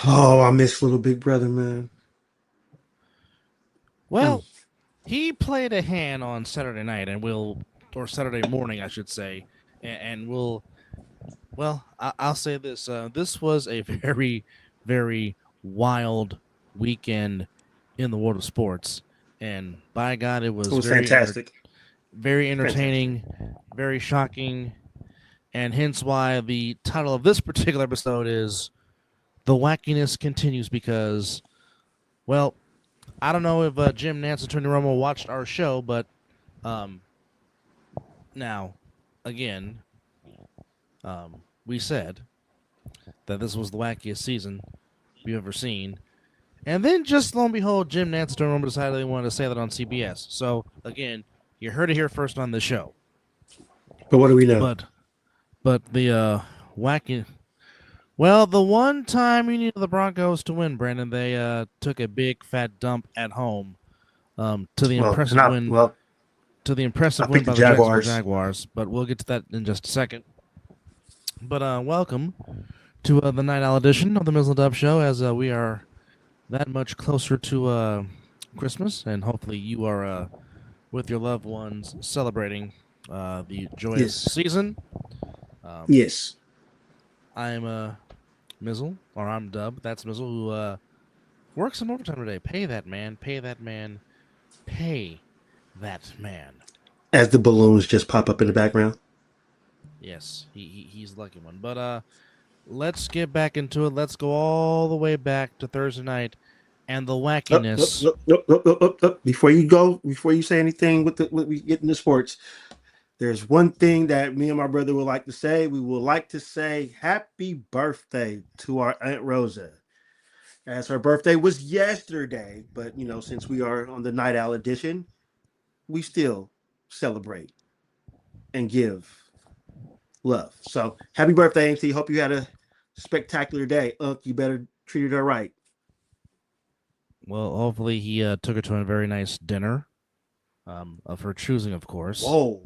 Oh, I miss little big brother, man. Mm. Well, he played a hand on Saturday night, or Saturday morning, I should say, and we'll. Well, I'll say this: this was a very, very wild weekend in the world of sports, and by God, it It was was fantastic. very Fantastic. entertaining, very shocking, and hence why the title of this particular episode is "The Wackiness Continues." Because, well, I don't know if Jim Nance and Tony Romo watched our show, but um, now, again, we said that this was the wackiest season we've ever seen. And then just lo and behold, Jim Nance and Tony Romo decided they wanted to say that on CBS. So, again, you heard it here first on the show. But what do we know? But the wacky. Well, the one time you needed the Broncos to win, Brandon, they took a big fat dump at home to the Well, impressive win I picked the by the Jacksonville Jaguars. Jaguars. But we'll get to that in just a second. But welcome to the Night Owl edition of the Mizzle Dub Show, as we are that much closer to Christmas, and hopefully you are with your loved ones celebrating the joyous Yes. season. Um, Yes. I'm Mizzle, or I'm Dub. That's Mizzle, who works some overtime today. Pay that man. Pay that man. Pay that man. As the balloons just pop up in the background. Yes, he's the lucky one. But let's get back into it. Let's go all the way back to Thursday night and the Up, up, wackiness. up, up, up, up, up, up. Before you go, before you say anything with we get into sports, there's one thing that me and my brother would like to say. We would like to say happy birthday to our Aunt Rosa. As her birthday was yesterday, but since we are on the Night Owl edition, we still celebrate and give love. So happy birthday, MC. Hope you had a spectacular day. You better treat her right. Well, hopefully he took her to a very nice dinner of her choosing, of course. Whoa.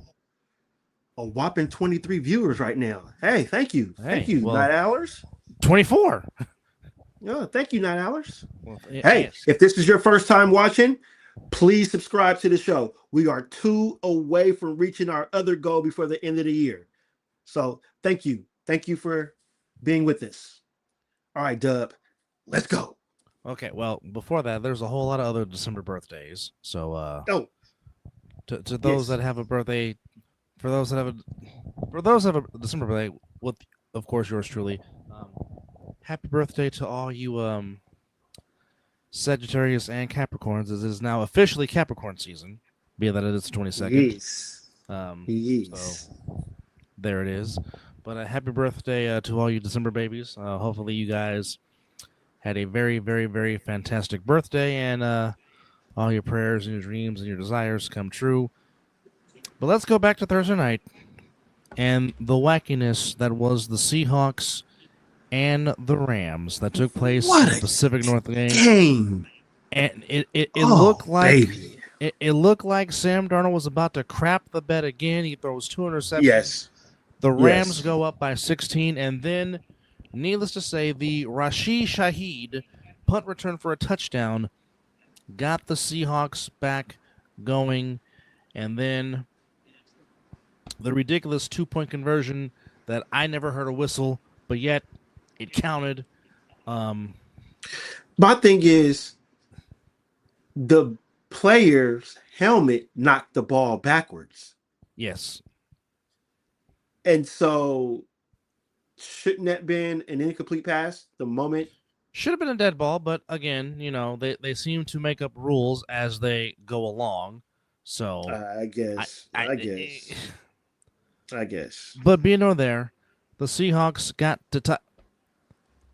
A whopping 23 viewers right now. Hey, thank you. Thank Hey, you, well, Night Owlers. 24. Yeah, thank you, Night Owlers. Well, Hey, yes. if this is your first time watching, please subscribe to the show. We are two away from reaching our other goal before the end of the year. So thank you. Thank you for being with us. All right, Dub, let's go. Okay, well, before that, there's a whole lot of other December birthdays. So, Oh, to those yes. that have a birthday, for those that have a December birthday, with of course yours truly, um, happy birthday to all you Sagittarius and Capricorns. As it is now officially Capricorn season, be that it is the 22nd. Yes. So Yes. there it is. But a happy birthday to all you December babies. Hopefully you guys had a very, very, very fantastic birthday, and all your prayers and your dreams and your desires come true. But let's go back to Thursday night and the wackiness that was the Seahawks and the Rams that took place What in the a Pacific North game. game. And it Oh, looked like baby. it looked like Sam Darnold was about to crap the bed again. He throws two interceptions. Yes. The Rams Yes. go up by 16, and then, needless to say, the Rashid Shaheed punt return for a touchdown got the Seahawks back going, and then the ridiculous 2-point conversion that I never heard a whistle, but yet it counted. Um, My thing is the player's helmet knocked the ball backwards. yes, And so shouldn't that been an incomplete pass the moment? should have been a dead ball, but again, they seem to make up rules as they go along. So I I, guess. I, I guess. I guess. but being over there, the Seahawks got to.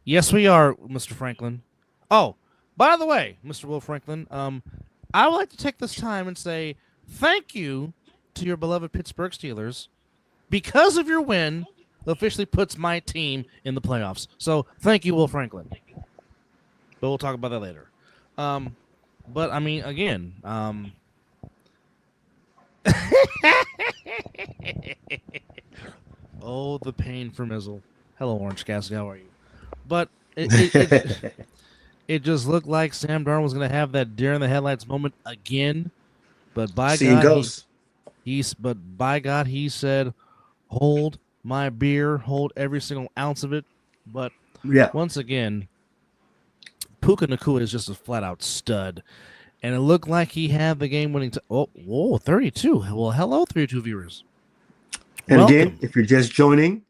Yes, we are, Mr. Franklin. Oh, by the way, Mr. Will Franklin, I would like to take this time and say thank you to your beloved Pittsburgh Steelers because of your win. Officially puts my team in the playoffs. So thank you, Will Franklin. But we'll talk about that later. Um, but I mean, again, oh, the pain for Mizzle. Hello, Orange Cassidy. How are you? But it just looked like Sam Darnold was going to have that deer in the headlights moment again. But by Seeing God, ghosts. he said, "Hold my beer, hold every single ounce of it." But Yeah. once again, Puka Nakua is just a flat out stud. And it looked like he had the game winning. 32. Well, hello, 32 viewers. And again, Welcome. if you're just joining,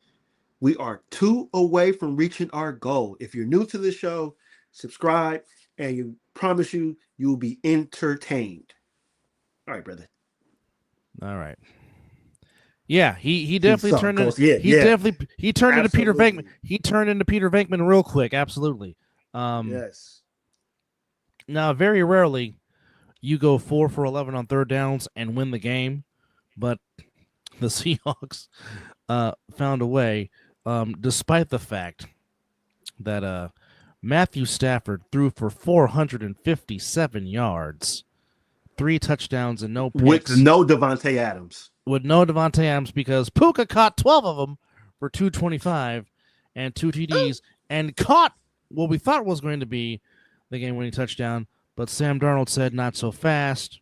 we are 2 away from reaching our goal. If you're new to the show, subscribe, and you promise you will be entertained. All right, brother. All right. Yeah, he He definitely saw turned in. ghosts. Yeah, yeah. He turned into Peter Venkman. Absolutely. He turned into Peter Venkman real quick. Absolutely. Um, Yes. Now, very rarely you go 4 for 11 on third downs and win the game, but the Seahawks found a way, despite the fact that Matthew Stafford threw for 457 yards, 3 touchdowns and no With picks, no Devontae Adams. with no Devontae Adams because Puka caught 12 of them for 225 and 2 TDs and caught what we thought was going to be the game-winning touchdown, but Sam Darnold said not so fast.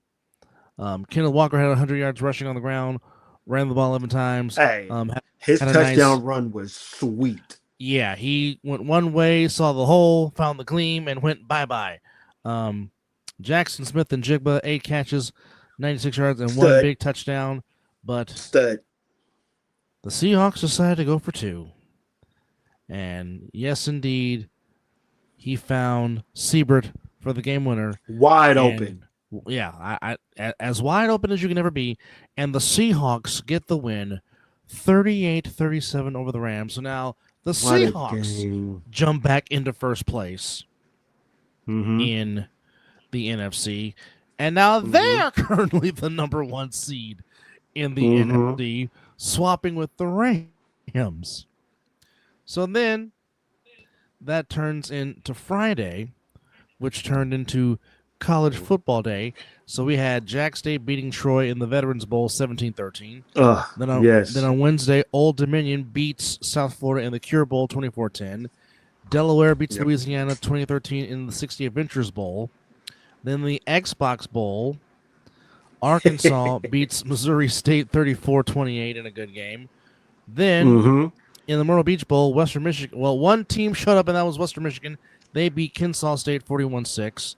Kenneth Walker had 100 yards rushing on the ground, ran the ball 11 times. Hey, Had, his had a touchdown nice, run was sweet. yeah, he went one way, saw the hole, found the gleam, and went bye-bye. Jackson Smith and Jigba, 8 catches, 96 yards, and 1 Stud. big touchdown. But Stud. the Seahawks decided to go for 2. And yes, indeed, he found Siebert for the game winner. Wide And, open. yeah, as wide open as you can ever be. And the Seahawks get the win 38-37 over the Rams. So now the Seahawks jump back into first place in the NFC. And now they are currently the number 1 seed in the NFC, swapping with the Rams. So then that turns into Friday, which turned into college football day. So we had Jack State beating Troy in the Veterans Bowl 17-13. Then on Wednesday, Old Dominion beats South Florida in the Cure Bowl 24-10. Delaware beats Louisiana 2013 in the 60 Adventures Bowl. Then the Xbox Bowl, Arkansas beats Missouri State 34-28 in a good game. Then in the Myrtle Beach Bowl, Western Michigan. Well, one team showed up, and that was Western Michigan. They beat Kennesaw State 41-6.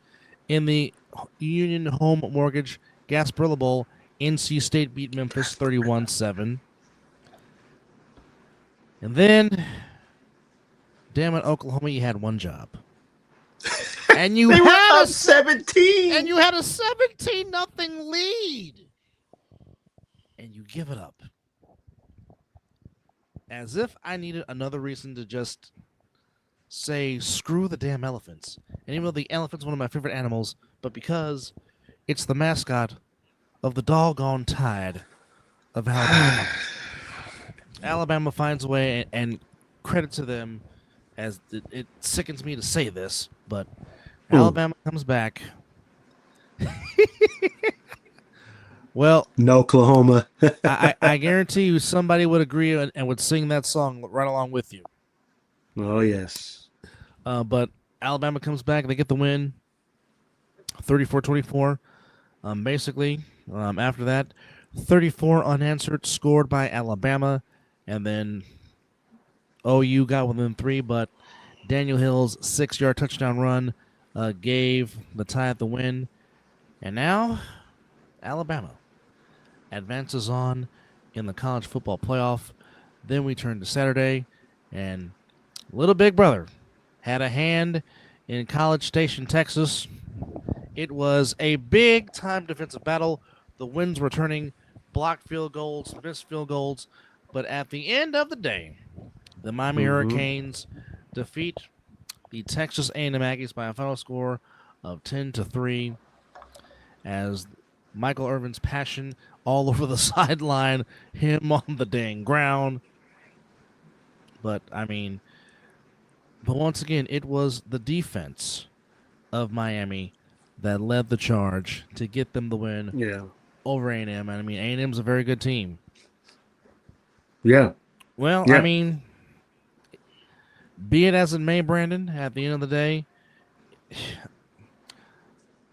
In the Union Home Mortgage Gasparilla Bowl, NC State beat Memphis 31-7. And then, damn it, Oklahoma, you had one job. And you had 17. And you had a 17-0 lead. And you give it up. As if I needed another reason to just say, screw the damn elephants. And even though the elephant's one of my favorite animals, but because it's the mascot of the doggone Tide of Alabama. Alabama finds a way, and credit to them, as it sickens me to say this, but Alabama comes back. Well, no Oklahoma. I guarantee you somebody would agree and would sing that song right along with you. Oh, yes. But Alabama comes back. They get the win, 34-24. Basically, after that, 34 unanswered scored by Alabama. And then OU got within 3, but Daniel Hill's 6-yard touchdown run gave the tie at the win. And now, Alabama advances on in the college football playoff. Then we turn to Saturday, and little big brother had a hand in College Station, Texas. It was a big-time defensive battle. The winds were turning, blocked field goals, missed field goals. But at the end of the day, the Miami Hurricanes defeat the Texas A&M Aggies by a final score of 10-3 as Michael Irvin's passion all over the sideline, him on the dang ground. But once again, it was the defense of Miami that led the charge to get them the win over A&M. And A&M's a very good team. Yeah. Well, yeah. Be it as it may, Brandon, at the end of the day,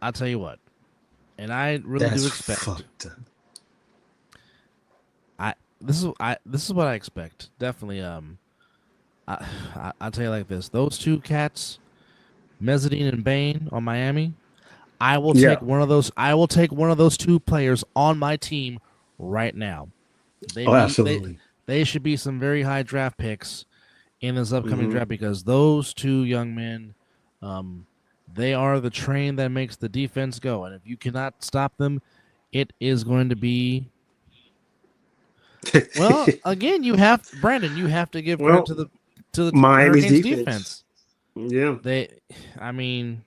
I'll tell you what, and I really do That's expect. fucked up. This is what I expect. Definitely. I'll tell you like this: those two cats, Mezzadine and Bane on Miami. I will Yeah. take one of those. I will take one of those two players on my team right now. They Oh, be they absolutely. they should be some very high draft picks in this upcoming Hmm. draft because those two young men, um, they are the train that makes the defense go. And if you cannot stop them, it is going to be well. Again, you have Brandon. You have to give credit Well, to the Miami's Hurricanes defense. defense. Yeah. They, I mean,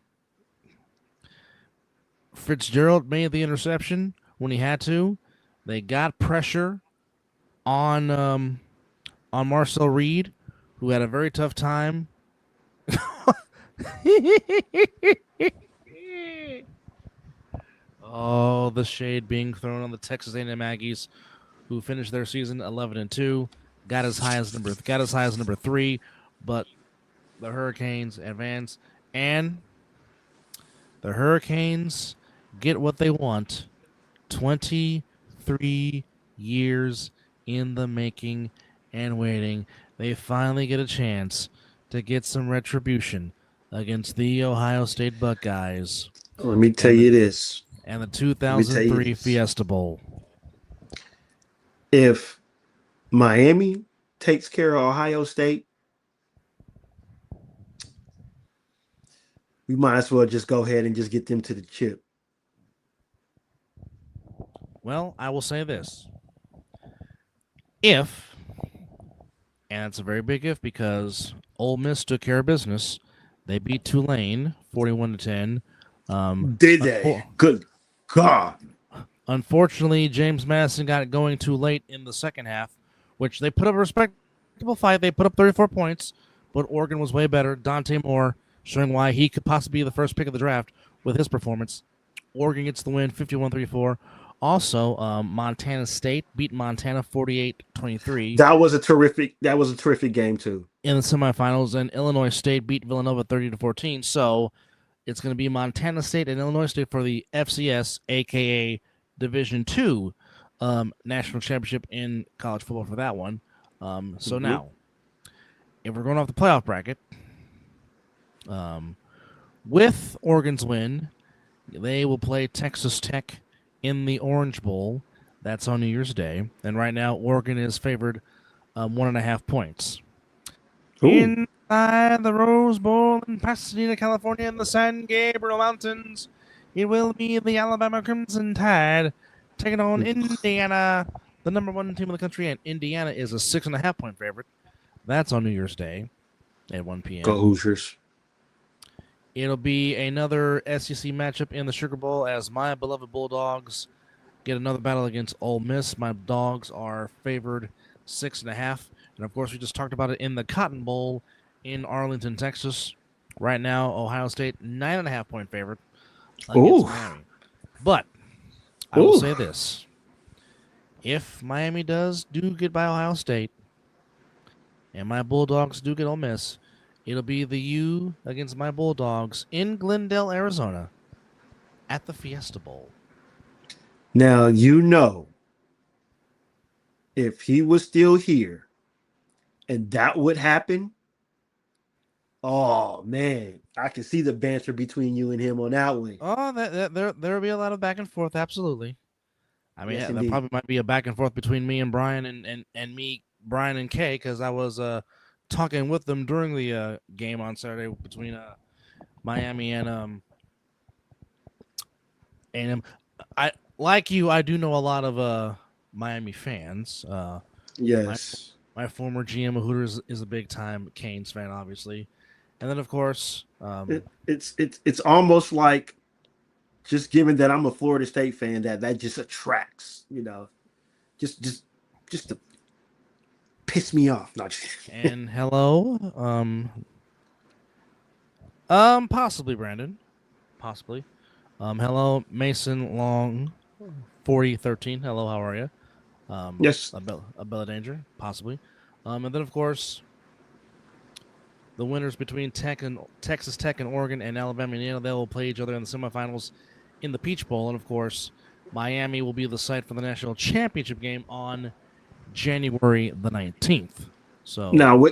Fitzgerald made the interception when he had to. They got pressure on Marcel Reed, who had a very tough time. Oh, the shade being thrown on the Texas A&M Aggies, who finished their season 11-2, got as high as number 3, but the Hurricanes advance, and the Hurricanes get what they want. 23 years in the making and waiting. They finally get a chance to get some retribution against the Ohio State Buckeyes Let me tell and the you this. and the Let me tell you 2003 this. Fiesta Bowl. If Miami takes care of Ohio State, we might as well just go ahead and just get them to the chip. Well, I will say this. If, and it's a very big if because Ole Miss took care of business, they beat Tulane 41-10. Did they? Good God. Unfortunately, James Madison got it going too late in the second half, which they put up a respectable fight. They put up 34 points, but Oregon was way better. Dante Moore showing why he could possibly be the first pick of the draft with his performance. Oregon gets the win 51-34. Also, Montana State beat Montana 48-23 That was a terrific game too. in the semifinals, and Illinois State beat Villanova 30-14. So it's going to be Montana State and Illinois State for the FCS, aka Division Two, national championship in college football for that one. So Hmm. now, if we're going off the playoff bracket, um, with Oregon's win, they will play Texas Tech in the Orange Bowl. That's on New Year's Day, and right now Oregon is favored 1.5 points. Ooh. Inside the Rose Bowl in Pasadena, California, in the San Gabriel Mountains, it will be the Alabama Crimson Tide taking on Indiana, the number 1 team in the country, and Indiana is a 6.5 point favorite. That's on New Year's Day at 1 Go p.m. Hoosiers. It'll be another SEC matchup in the Sugar Bowl as my beloved Bulldogs get another battle against Ole Miss. My Dogs are favored 6.5. And of course, we just talked about it in the Cotton Bowl in Arlington, Texas. Right now, Ohio State 9.5 point favorite against Ooh. Miami. But I will Ooh. say this: if Miami do get by Ohio State, and my Bulldogs do get Ole Miss, it'll be the U against my Bulldogs in Glendale, Arizona, at the Fiesta Bowl. Now you know if he was still here and that would happen, oh man, I can see the banter between you and him on that one. Oh, there'll be a lot of back and forth. Absolutely. I mean, Yes, there indeed. probably might be a back and forth between me and Brian and me, Brian and Kay, because I was talking with them during the game on Saturday between Miami and I like you. I do know a lot of Miami fans. My Yes. my former GM of Hooters is a big time Canes fan, obviously, and then of course, It's almost like just given that I'm a Florida State fan, that just attracts, just just just to piss me off. Not and hello, possibly Brandon, possibly. Hello, Mason Long, 4013. Hello, how are you? yes. A Bella Danger, possibly. And then, of course, the winners between Texas Tech and Oregon and Alabama and Indiana, they will play each other in the semifinals in the Peach Bowl. And of course, Miami will be the site for the national championship game on January the 19th. So Now,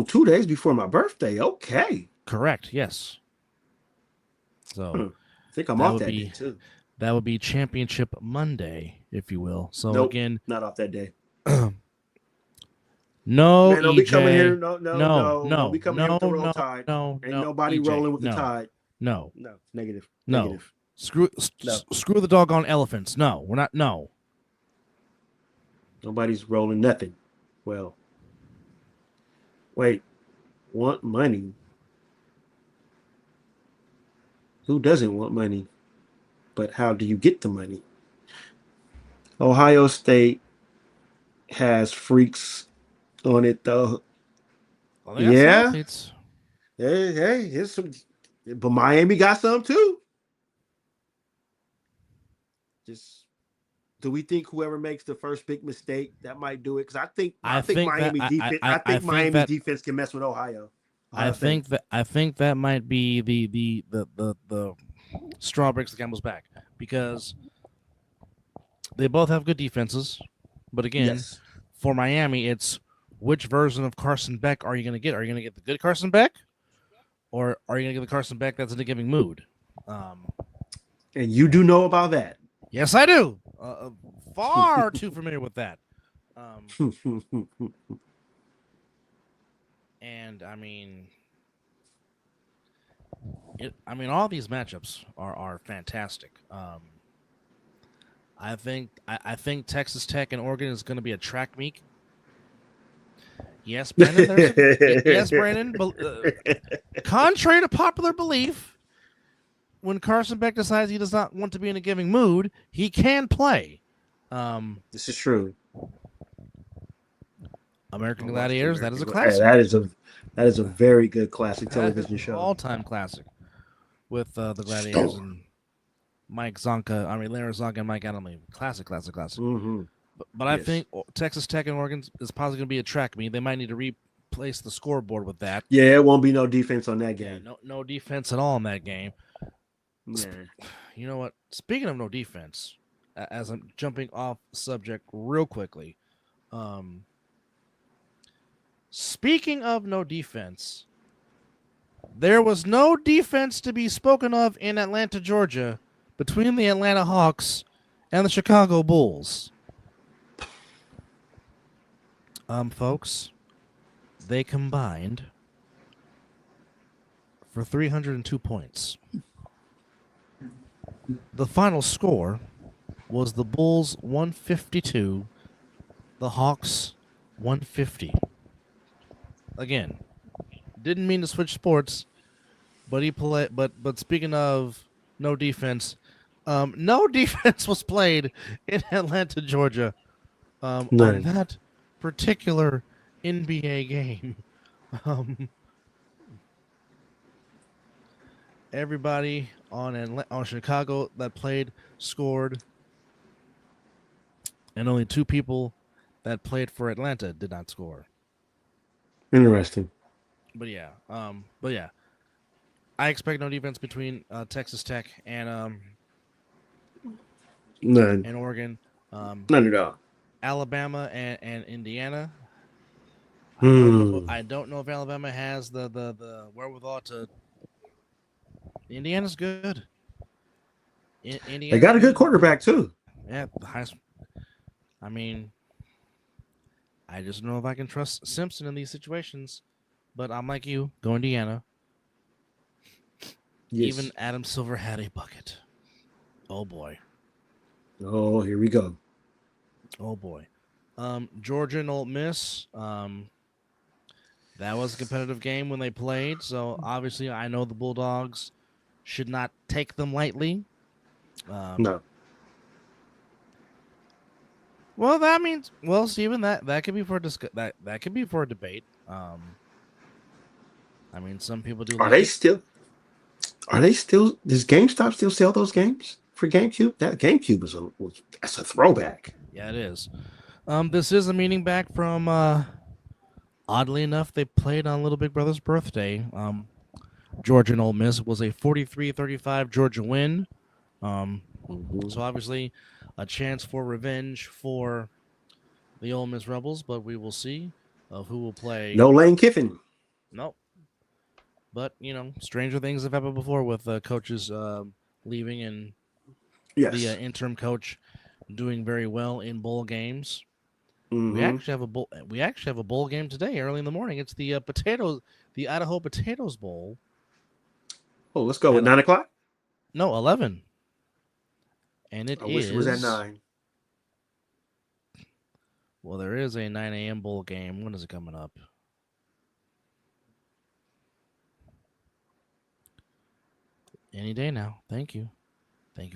2 days before my birthday. Okay. correct, yes. So I think I'm that off would that day be too. that would be Championship Monday, if you will. So Nope, again, not off that day. no Man, don't be coming here. EJ, No, no, no, no. Don't be no, coming here with no, the roll no, tide. no, Ain't no, nobody EJ, rolling with the no, tide. no, No, negative, no. negative. Screw No, screw the doggone elephants. No, we're not. No. nobody's rolling nothing. Well, wait. Want money? Who doesn't want money? But how do you get the money? Ohio State has freaks on it though. Well, they got some Yeah. athletes. Hey, here's some. But Miami got some too. Just do we think whoever makes the first big mistake that might do it? Because I I think think that Miami defense. I I think think Miami that defense can mess with Ohio. I Ohio State. think that I think that might be the straw breaks the camel's back because they both have good defenses, but again, Yes. for Miami, it's which version of Carson Beck are you going to get? Are you going to get the good Carson Beck, or are you going to get the Carson Beck that's in a giving mood? Um, And you do know about that. yes, I do. Far too familiar with that. And all these matchups are fantastic. I think Texas Tech and Oregon is going to be a track meet. Yes, Brandon. Yes, Brandon. But, contrary to popular belief, when Carson Beck decides he does not want to be in a giving mood, he can play. This is true. American Gladiators. That is a Hey, classic. that is a very good classic television show. All-time classic with the Gladiators and Mike Zonka. Larry Zonka and Mike Adamle. Classic. Mm-hmm. But I think Texas Tech and Oregon is probably going to be a track meet. They might need to replace the scoreboard with that. Yeah, it won't be no defense on that game. No defense at all in that game. Yeah. You know what? Speaking of no defense, as I'm jumping off subject real quickly, speaking of no defense, there was no defense to be spoken of in Atlanta, Georgia, between the Atlanta Hawks and the Chicago Bulls. Folks, they combined for 302 points. The final score was the Bulls 152, the Hawks 150. Again, didn't mean to switch sports, but but speaking of no defense, no defense was played in Atlanta, Georgia, on that particular NBA game. Everybody on Chicago that played scored, and only two people that played for Atlanta did not score. Interesting. But yeah, I expect no defense between Texas Tech and None. and Oregon. None at all. Alabama and Indiana. Hmm. I don't know if Alabama has the wherewithal to. Indiana's good. Indiana's They got a good quarterback too. Yeah, the highest. I just don't know if I can trust Simpson in these situations. But I'm like you, go Indiana. Yes. Even Adam Silver had a bucket. Oh boy. Oh, here we go. Oh boy. Georgia and Ole Miss. That was a competitive game when they played. So obviously, I know the Bulldogs should not take them lightly. No. Well, that means Steven, that could be for that could be for a debate. Some people do. Are they still? Does GameStop still sell those games for GameCube? That GameCube that's a throwback. Yeah, it is. This is a meeting back from Oddly enough, they played on Little Big Brother's birthday. Georgia and Ole Miss was a 43-35 Georgia win. Um, Mm-hmm. so obviously, a chance for revenge for the Ole Miss Rebels, but we will see of who will play. No Lane Kiffin. Nope. But stranger things have happened before with coaches leaving and the Yes. interim coach doing very well in bowl games. We Mm-hmm. actually have a bowl. We actually have a bowl game today, early in the morning. It's the the Idaho Potatoes Bowl Oh, let's go with at 9 o'clock. 11, and it I wish it was at is 9. well. There is a 9 a.m. bowl game. When is it coming up? Any day now. Thank you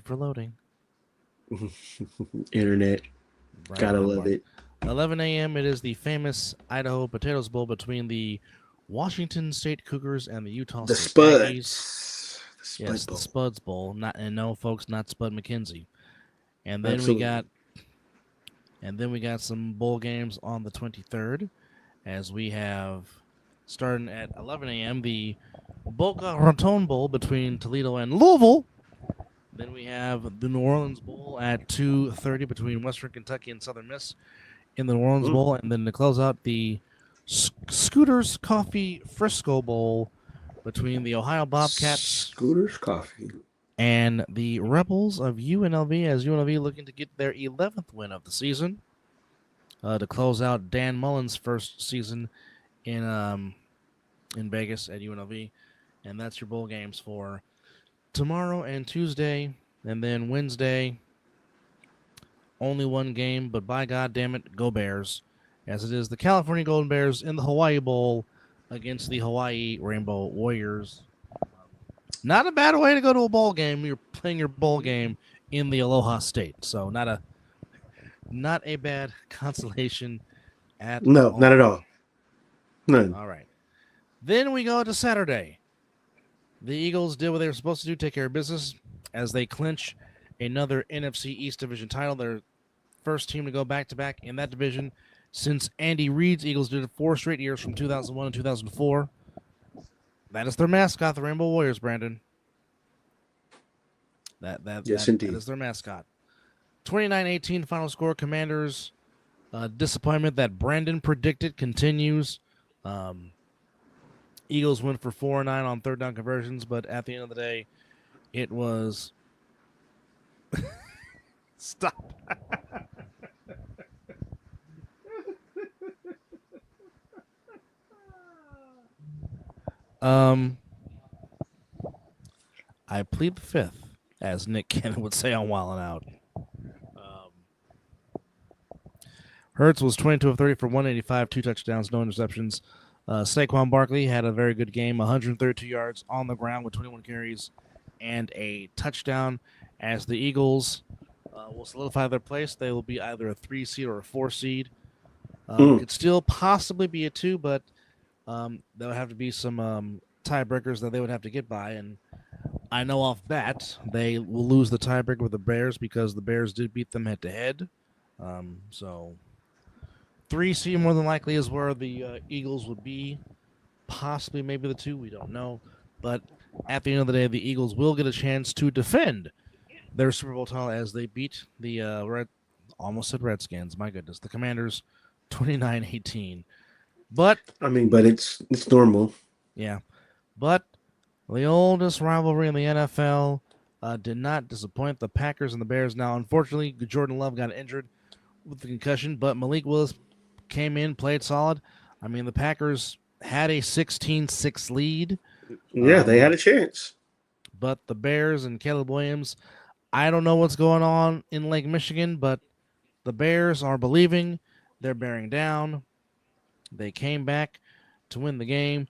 for loading. Internet. Brian Gotta Bob love Bark. it. 11 a.m. It is the famous Idaho Potatoes Bowl between the Washington State Cougars and the Utah The State Aggies. Spuds. The Yes, Spud the Bowl. Spuds Bowl. Not and no, folks, not Spud McKenzie. And then we got Absolutely. some bowl games on the 23rd, as we have starting at 11 a.m. the Boca Raton Bowl between Toledo and Louisville. Then we have the New Orleans Bowl at 2:30 between Western Kentucky and Southern Miss in the New Orleans Mm. Bowl, and then to close out the Scooters Coffee Frisco Bowl between the Ohio Bobcats Scooter's Coffee. and the Rebels of UNLV, as UNLV looking to get their 11th win of the season to close out Dan Mullen's first season in Vegas at UNLV, and that's your bowl games for tomorrow and Tuesday, and then Wednesday. Only one game, but by God damn it, go Bears, as it is the California Golden Bears in the Hawaii Bowl against the Hawaii Rainbow Warriors. Not a bad way to go to a bowl game. You're playing your bowl game in the Aloha State, so not a bad consolation at No, not at all. all. None. All right. Then we go to Saturday. The Eagles did what they were supposed to do, take care of business, as they clinch another NFC East Division title. Their first team to go back-to-back in that division since Andy Reid's Eagles did it 4 straight years from 2001 and 2004. That is their mascot, the Rainbow Warriors, Brandon. Yes, That indeed. is their mascot. 29-18 final score. Commanders disappointment that Brandon predicted continues. Eagles went for 4-9 on third down conversions, but at the end of the day, it was stop. I plead the fifth, as Nick Cannon would say on Wildin' Out. Hurts was 22 of 30 for 185, 2 touchdowns, no interceptions. Saquon Barkley had a very good game, 132 yards on the ground with 21 carries and a touchdown. As the Eagles will solidify their place, they will be either a 3 seed or a 4 seed. Could still possibly be a 2, but there would have to be some tiebreakers that they would have to get by. And I know off bat they will lose the tiebreaker with the Bears because the Bears did beat them head to head. So 3 seed more than likely is where the Eagles would be. Possibly maybe the 2, we don't know. But at the end of the day, the Eagles will get a chance to defend their Super Bowl title as they beat the almost said Redskins. My goodness, the Commanders 29-18. But I mean, but it's normal. yeah, but the oldest rivalry in the NFL did not disappoint the Packers and the Bears. Now, unfortunately, Jordan Love got injured with the concussion, but Malik Willis came in, played solid. I mean, the Packers had a 16-6 lead, Yeah, they had a chance. but the Bears and Caleb Williams, I don't know what's going on in Lake Michigan, but the Bears are believing. They're bearing down. They came back to win the game,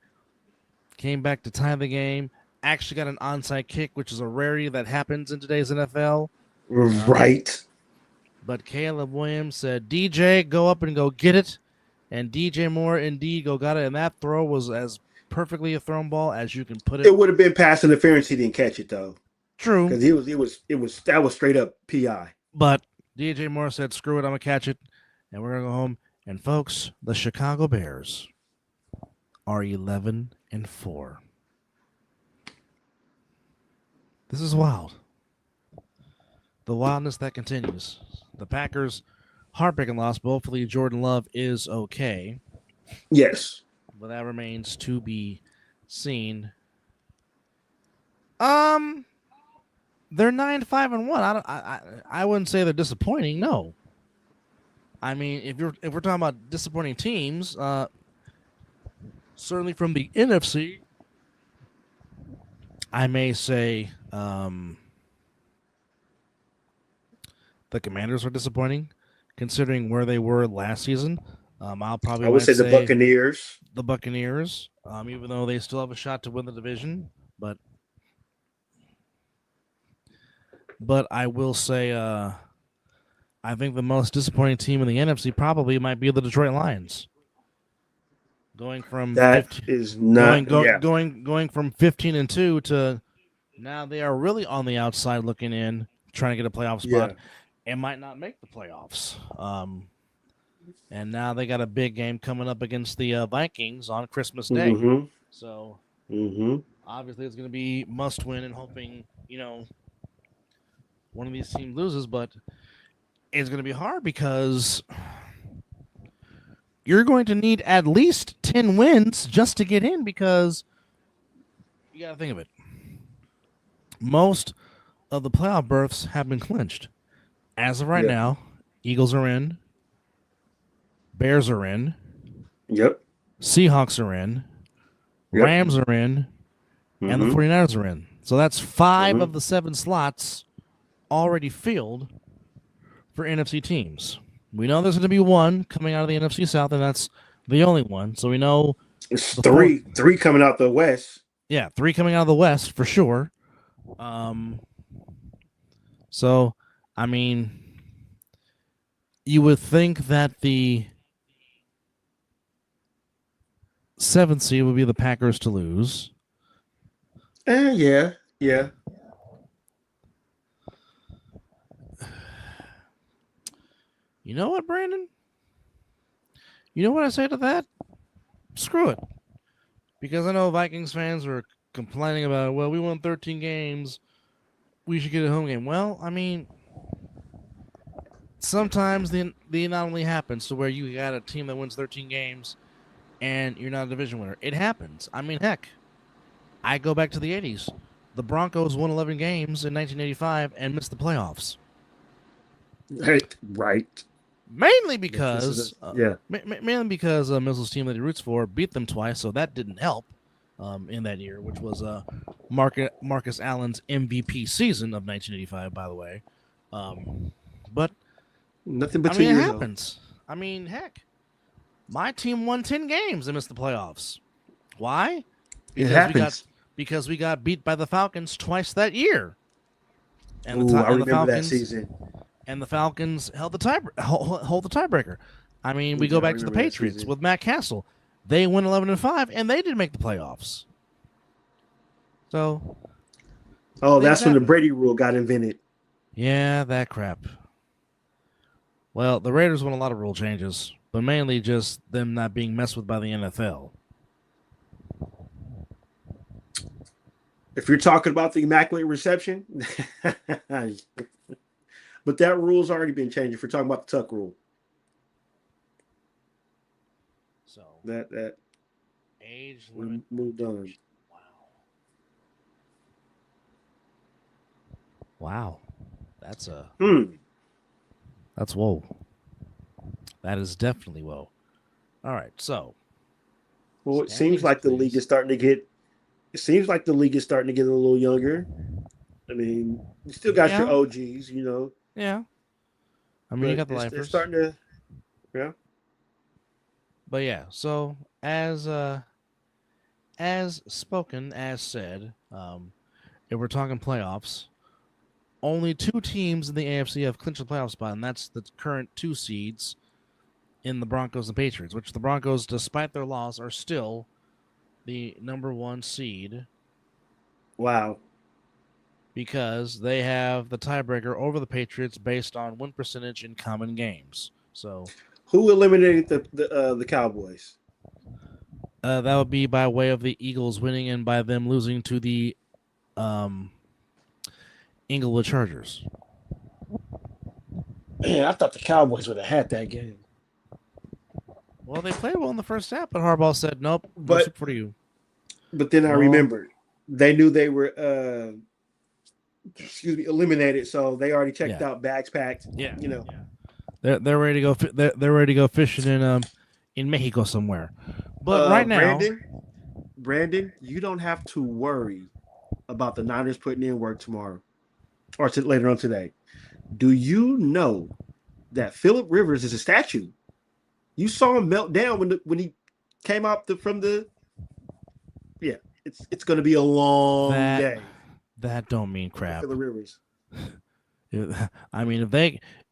came back to tie the game, actually got an onside kick, which is a rarity that happens in today's NFL. Right. But Caleb Williams said, DJ, go up and go get it. And DJ Moore indeed go got it. And that throw was as perfectly a thrown ball as you can put it. It would have been pass interference. He didn't catch it though, True. because that was straight up PI. But DJ Moore said, screw it, I'm going to catch it. And we're going to go home. And folks, the Chicago Bears are 11-4. This is wild. The wildness that continues. The Packers, heartbreaking loss, but hopefully Jordan Love is okay. Yes. But that remains to be seen. They're 9-5-1. I wouldn't say they're disappointing. No. I mean, if we're talking about disappointing teams, certainly from the NFC, I may say the Commanders are disappointing, considering where they were last season. I'll probably I would might say the say Buccaneers. the Buccaneers, even though they still have a shot to win the division. But I will say I think the most disappointing team in the NFC probably might be the Detroit Lions. Going from That 15, is not. Yeah. going from 15-2 to now they are really on the outside looking in, trying to get a playoff spot, Yeah. and might not make the playoffs. And now they got a big game coming up against the Vikings on Christmas Day. Mm-hmm. So Mm-hmm. obviously it's going to be must win, and hoping one of these teams loses, but it's going to be hard because you're going to need at least 10 wins just to get in, because you got to think of it. Most of the playoff berths have been clinched. As of right Yep. now, Eagles are in, Bears are in, Yep. Seahawks are in, Yep. Rams are in, and the Mm-hmm. 49ers are in. So that's 5 Mm-hmm. of the 7 slots already filled for NFC teams. We know there's going to be one coming out of the NFC South, and that's the only one. So we know It's the four, three coming out the West. 3 coming out of the West for sure. So I mean, you would think that the 7th seed would be the Packers to lose. Yeah. Yeah. You know what, Brandon? You know what I say to that? Screw it. Because I know Vikings fans were complaining about, well, we won 13 games. We should get a home game. Well, I mean, sometimes the anomaly happens to where you got a team that wins 13 games and you're not a division winner. It happens. I mean, heck, I go back to the 80s. The Broncos won 11 games in 1985 and missed the playoffs. Right. Mainly because Yeah. Mizzle's team that he roots for beat them twice, so that didn't help in that year, which was Marcus Allen's MVP season of 1985, by the way. But Nothing but I 2 mean, it years old. happens. I mean, heck, my team won 10 games and missed the playoffs. Why? It happens. Because we got beat by the Falcons twice that year. And Ooh, I and remember that season. And the Falcons hold the tiebreaker. I mean, we go back to the Patriots with Matt Castle. They went 11-5, and they didn't make the playoffs. So, that's when the Brady rule got invented. Yeah, that crap. Well, the Raiders won a lot of rule changes, but mainly just them not being messed with by the NFL. If you're talking about the Immaculate Reception, but that rule's already been changed. If you're talking about the Tuck rule, so that age limit moved on. Wow, that's That's whoa. That is definitely whoa. All right, so. Well, it seems like the league is starting to get. It seems like the league is starting to get a little younger. I mean, you still got your OGs, Yeah. I mean, you got the lifers. They're starting to. Yeah. But yeah, so as spoken, as said, if we're talking playoffs, only 2 teams in the AFC have clinched the playoff spot, and that's the current 2 seeds in the Broncos and Patriots, which the Broncos, despite their loss, are still the number 1 seed. Wow. Because they have the tiebreaker over the Patriots based on win percentage in common games. So, who eliminated the Cowboys? That would be by way of the Eagles winning and by them losing to the um, Inglewood Chargers. Man, I thought the Cowboys would have had that game. Well, they played well in the first half, but Harbaugh said, "Nope, no But soup for you." then I Well, remembered they knew they were eliminated, so they already checked yeah, out, bags packed. yeah, You know, yeah. They're ready to go. They're ready to go fishing in Mexico somewhere. But right now, Brandon, you don't have to worry about the Niners putting in work tomorrow or later on today. Do you know that Philip Rivers is a statue? You saw him melt down when he came out from the yeah. It's going to be a long that day that don't mean for crap. Philip Rivers. I mean,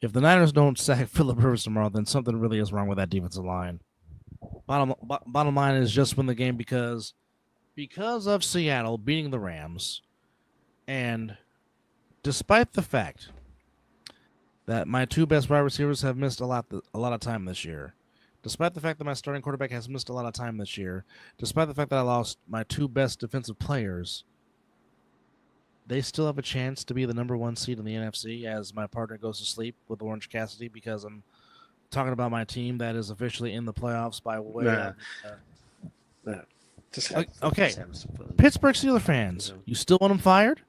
if the Niners don't sack Philip Rivers tomorrow, then something really is wrong with that defensive line. Bottom line is just win the game because of Seattle beating the Rams, and despite the fact that my two best wide receivers have missed a lot of time this year, despite the fact that my starting quarterback has missed a lot of time this year, despite the fact that I lost my two best defensive players, they still have a chance to be the number one seed in the NFC as my partner goes to sleep with Orange Cassidy because I'm talking about my team that is officially in the playoffs by way Nah, of. nah. Okay, just have some fun. Pittsburgh Steelers fans, You you still want him fired?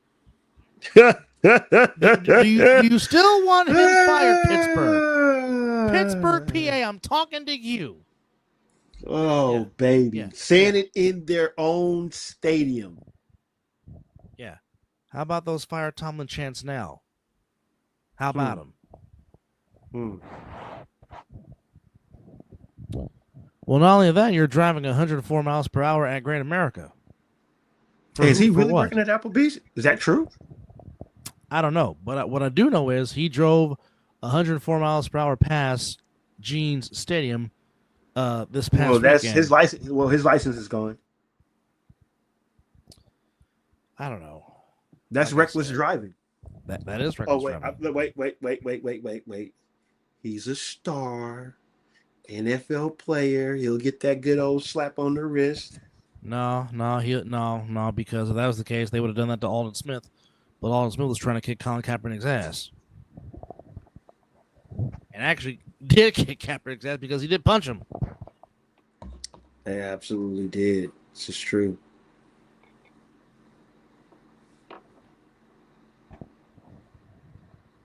know? Do you still want him fired, Pittsburgh? Pittsburgh, PA, I'm talking to you. Oh, Yeah, baby. yeah, Saying yeah, it in their own stadium. yeah. How about those fire Tomlin chants now? How about Hmm. them? Hmm. Well, not only that, you're driving 104 miles per hour at Great America. For Hey, is who? he For really what? working at Applebee's? Is that true? I don't know. But what I do know is he drove 104 miles per hour past Gene's Stadium this Well, past that's his weekend. license. Well, his license is gone. I don't know. That's Like I reckless said, driving. that is Oh reckless wait, driving. wait. He's a star, NFL player. He'll get that good old slap on the wrist. No, because if that was the case, they would have done that to Alden Smith. But Alden Smith was trying to kick Colin Kaepernick's ass. And actually did kick Kaepernick's ass because he did punch him. They absolutely did. This is true.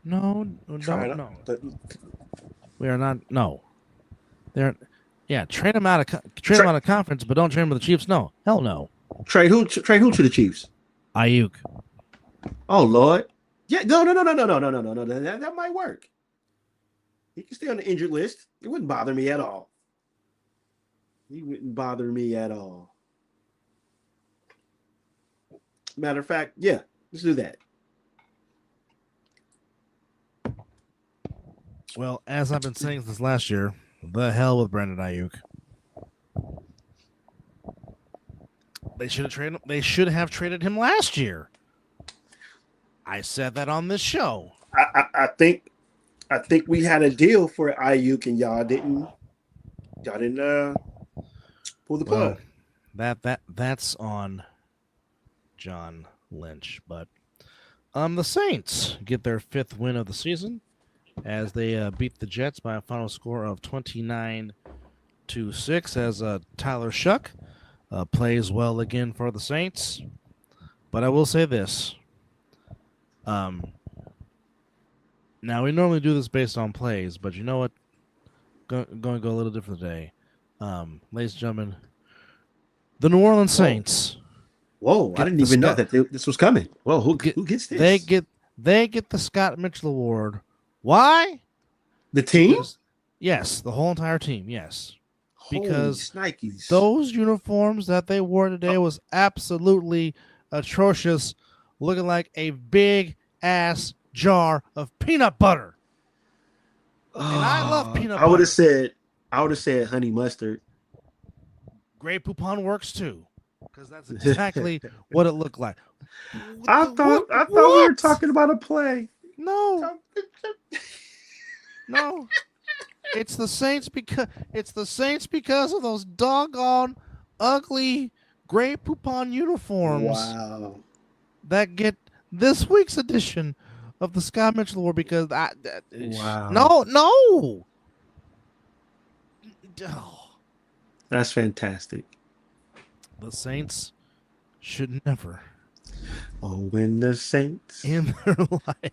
No, Try don't, it. no. We are not, no. They're, yeah, trade him out of conference, but don't trade him with the Chiefs. No, hell no. Trade who? Trade who to the Chiefs? Ayuk. Oh Lord. Yeah. No. That might work. He can stay on the injured list. It wouldn't bother me at all. He wouldn't bother me at all. Matter of fact, yeah, let's do that. Well, as I've been saying since last year, the hell with Brandon Ayuk. They should have traded. They should have traded him last year. I said that on this show. I think we had a deal for Ayuk and y'all didn't pull the Well, plug. that's on John Lynch. But the Saints get their fifth win of the season as they beat the Jets by a final score of 29-6. As Tyler Shuck plays well again for the Saints. But I will say this. Now we normally do this based on plays, but you know what? Going to go a little different today. Ladies and gentlemen, the New Orleans Whoa, Saints whoa! I get didn't the even know Scott that this was coming. Whoa, get who gets they this? get they get the Scott Mitchell Award. Why? The team? Because yes, the whole entire team. Yes, Holy because snikes! those uniforms that they wore today was absolutely atrocious, looking like a big ass jar of peanut butter. And I love Oh, peanut butter. I would have said honey mustard. Grey Poupon works too, because that's exactly what it looked like. I thought we were What? talking about a play. No, no. It's the Saints because of those doggone ugly gray poupon uniforms Wow. that get this week's edition of the Scott Mitchell Award because Wow. no, no. Oh, That's fantastic. the Saints should never Oh, when the Saints in their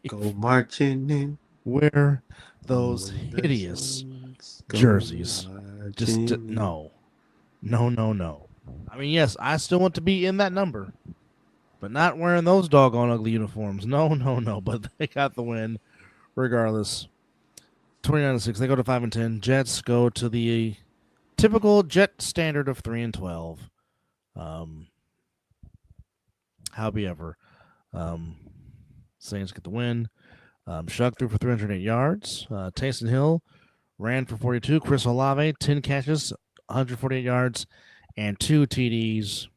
go life marching in. wear Oh, those when the hideous Saints go jerseys. Just marching in. no, no, no, no. I mean, yes, I still want to be in that number, but not wearing those doggone ugly uniforms. No, no, no. But they got the win regardless. 29-6. They go to 5-10. Jets go to the typical Jet standard of 3-12. Um, however, um, Saints get the win. Shug threw for 308 yards. Taysom Hill ran for 42. Chris Olave, 10 catches, 148 yards, and 2 TDs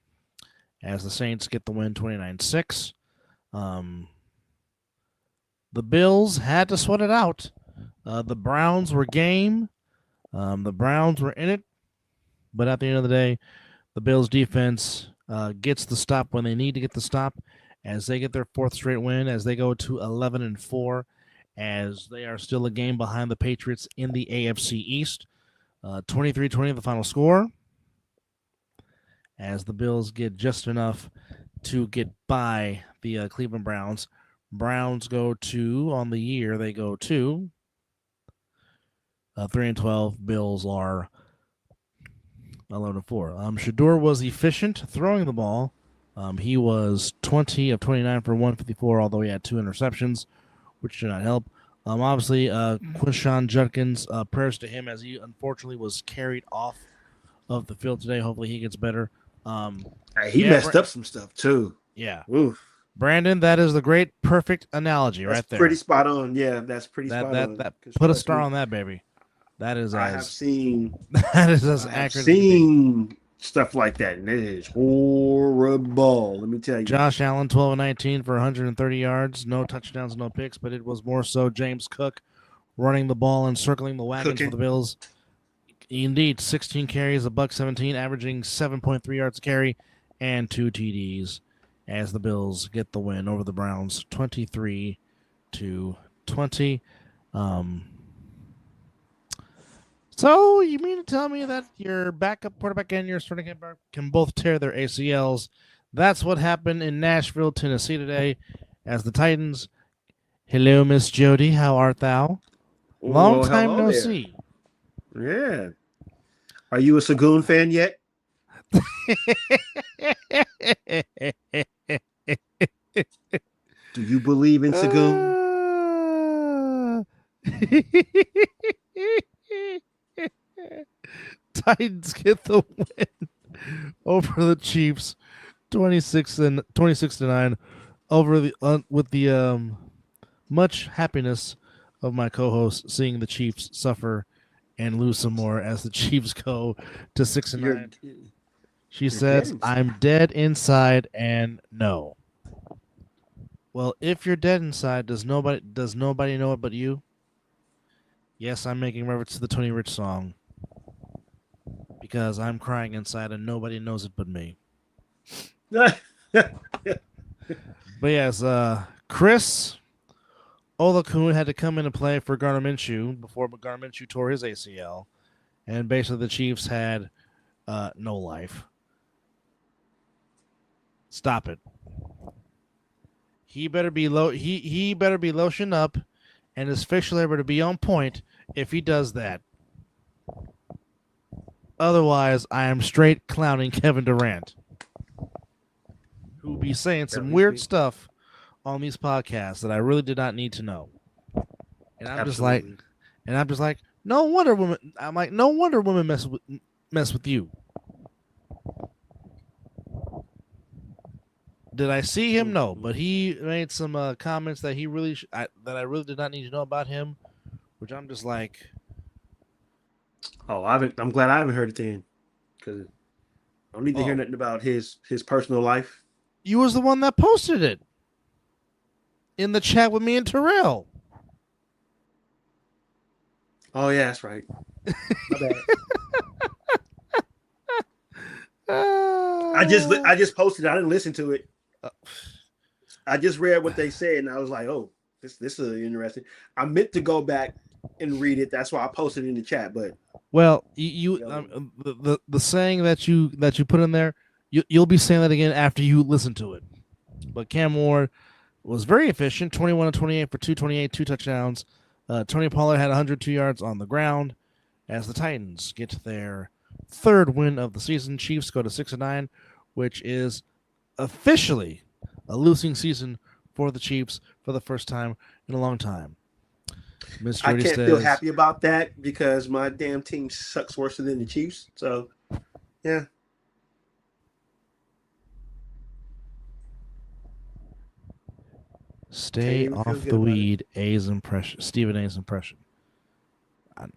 as the Saints get the win 29-6. The Bills had to sweat it out. The Browns were game. The Browns were in it. But at the end of the day, the Bills defense gets the stop when they need to get the stop as they get their fourth straight win, as they go to 11-4, as they are still a game behind the Patriots in the AFC East. 23-20 the final score, as the Bills get just enough to get by the Cleveland Browns. Browns go to, on the year, they go to 3-12. Bills are 11-4. Shador was efficient throwing the ball. He was 20 of 29 for 154, although he had 2 interceptions, which did not help. Obviously, Quinshon Judkins, prayers to him as he unfortunately was carried off of the field today. Hopefully he gets better. Hey, he Yeah, messed up some stuff too. yeah. Oof. Brandon, that is the great, perfect analogy That's right pretty there. spot on. Yeah, that's pretty That spot that on. that Because put a trust star me, on that baby. That is I have as seen that is as I have accurate as can be. seen stuff like that, and it is horrible. Let me tell you. Josh Allen, 12-19 for 130 yards, no touchdowns, no picks, but it was more so James Cook running the ball and circling the wagons for the Cooking. Bills. Indeed, 16 carries, a buck 17, averaging 7.3 yards a carry and 2 TDs as the Bills get the win over the Browns 23-20. Um, so you mean to tell me that your backup quarterback and your starting quarterback can both tear their ACLs? That's what happened in Nashville, Tennessee today as the Titans. Hello, Miss Jody. How art thou? Oh, Long well, time hello no there. see. Yeah. Are you a Sagoon fan yet? Do you believe in Sagoon? Uh, Titans get the win over the Chiefs, 26-9 over the with the much happiness of my co-host seeing the Chiefs suffer and lose some more as the Chiefs go to 6 and You're 9. She you're dead says, inside. "I'm dead inside and no." Well, if you're dead inside, does nobody know it but you? Yes, I'm making reference to the Tony Rich song because I'm crying inside and nobody knows it but me. But yes, Chris Olakun had to come into play for Gardner Minshew before Gardner Minshew tore his ACL, and basically the Chiefs had no life. Stop it. He better be low. He better be lotioned up, and his facial hair better be on point if he does that. Otherwise, I am straight clowning Kevin Durant, who will be saying At some least weird we stuff on these podcasts that I really did not need to know. And I'm just like, absolutely. no wonder women. I'm like, no wonder women mess with you. Did I see him? No, but he made some comments that that I really did not need to know about him, which I'm just like, Oh, I'm glad I haven't heard it then, because I don't need to hear oh, nothing about his personal life. you was the one that posted it in the chat with me and Terrell. Oh yeah, that's right. My bad. I just posted it. I didn't listen to it. Uh, I just read what they said, and I was like, oh, this is interesting. I meant to go back and read it. That's why I posted it in the chat. But well, you know, the saying that you put in there, you'll be saying that again after you listen to it. But Cam Ward was very efficient, 21 to 28 for 228, 2 touchdowns. Tony Pollard had 102 yards on the ground as the Titans get their third win of the season. Chiefs go to 6-9, which is officially a losing season for the Chiefs for the first time in a long time. Miss I Jody can't feel says, happy about that because my damn team sucks worse than the Chiefs. So yeah, can't "Stay even feel off good the about it. weed." A's impression, Stephen A's impression.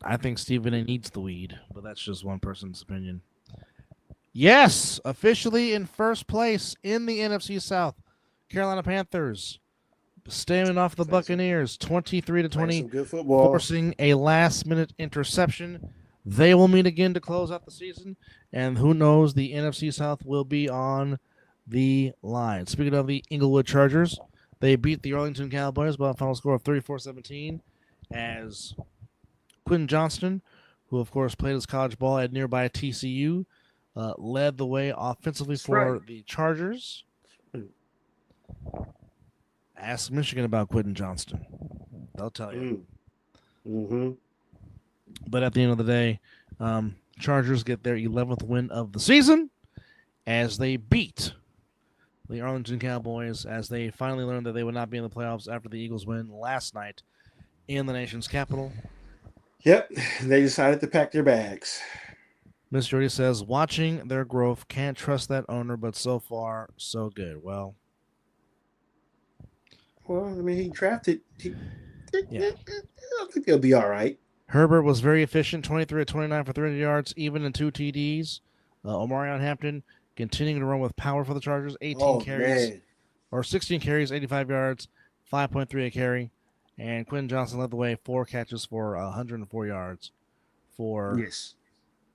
I think Stephen A needs the weed, but that's just one person's opinion. Yes, officially in first place in the NFC South, Carolina Panthers staying off the Playing some, Buccaneers, 23 to playing 20, some good football. forcing a last-minute interception. They will meet again to close out the season, and who knows, the NFC South will be on the line. Speaking of the Inglewood Chargers, they beat the Arlington Cowboys by a final score of 34-17 as Quentin Johnston, who of course played his college ball at nearby TCU, led the way offensively That's right. for the Chargers. Ask Michigan about Quentin Johnston. They'll tell you. Mm-hmm. But at the end of the day, Chargers get their 11th win of the season as they beat the Arlington Cowboys as they finally learned that they would not be in the playoffs after the Eagles win last night in the nation's capital. Yep, they decided to pack their bags. Miss Jordy says, watching their growth, can't trust that owner, but so far, so good. Well, I mean, he drafted. yeah. I think he'll be all right. Herbert was very efficient, 23 to 29 for 300 yards, even in 2 TDs. Omarion Hampton continuing to run with power for the Chargers, 18 Oh carries, man, or 16 carries, 85 yards, 5.3 a carry. And Quentin Johnson led the way, 4 catches for 104 yards for yes.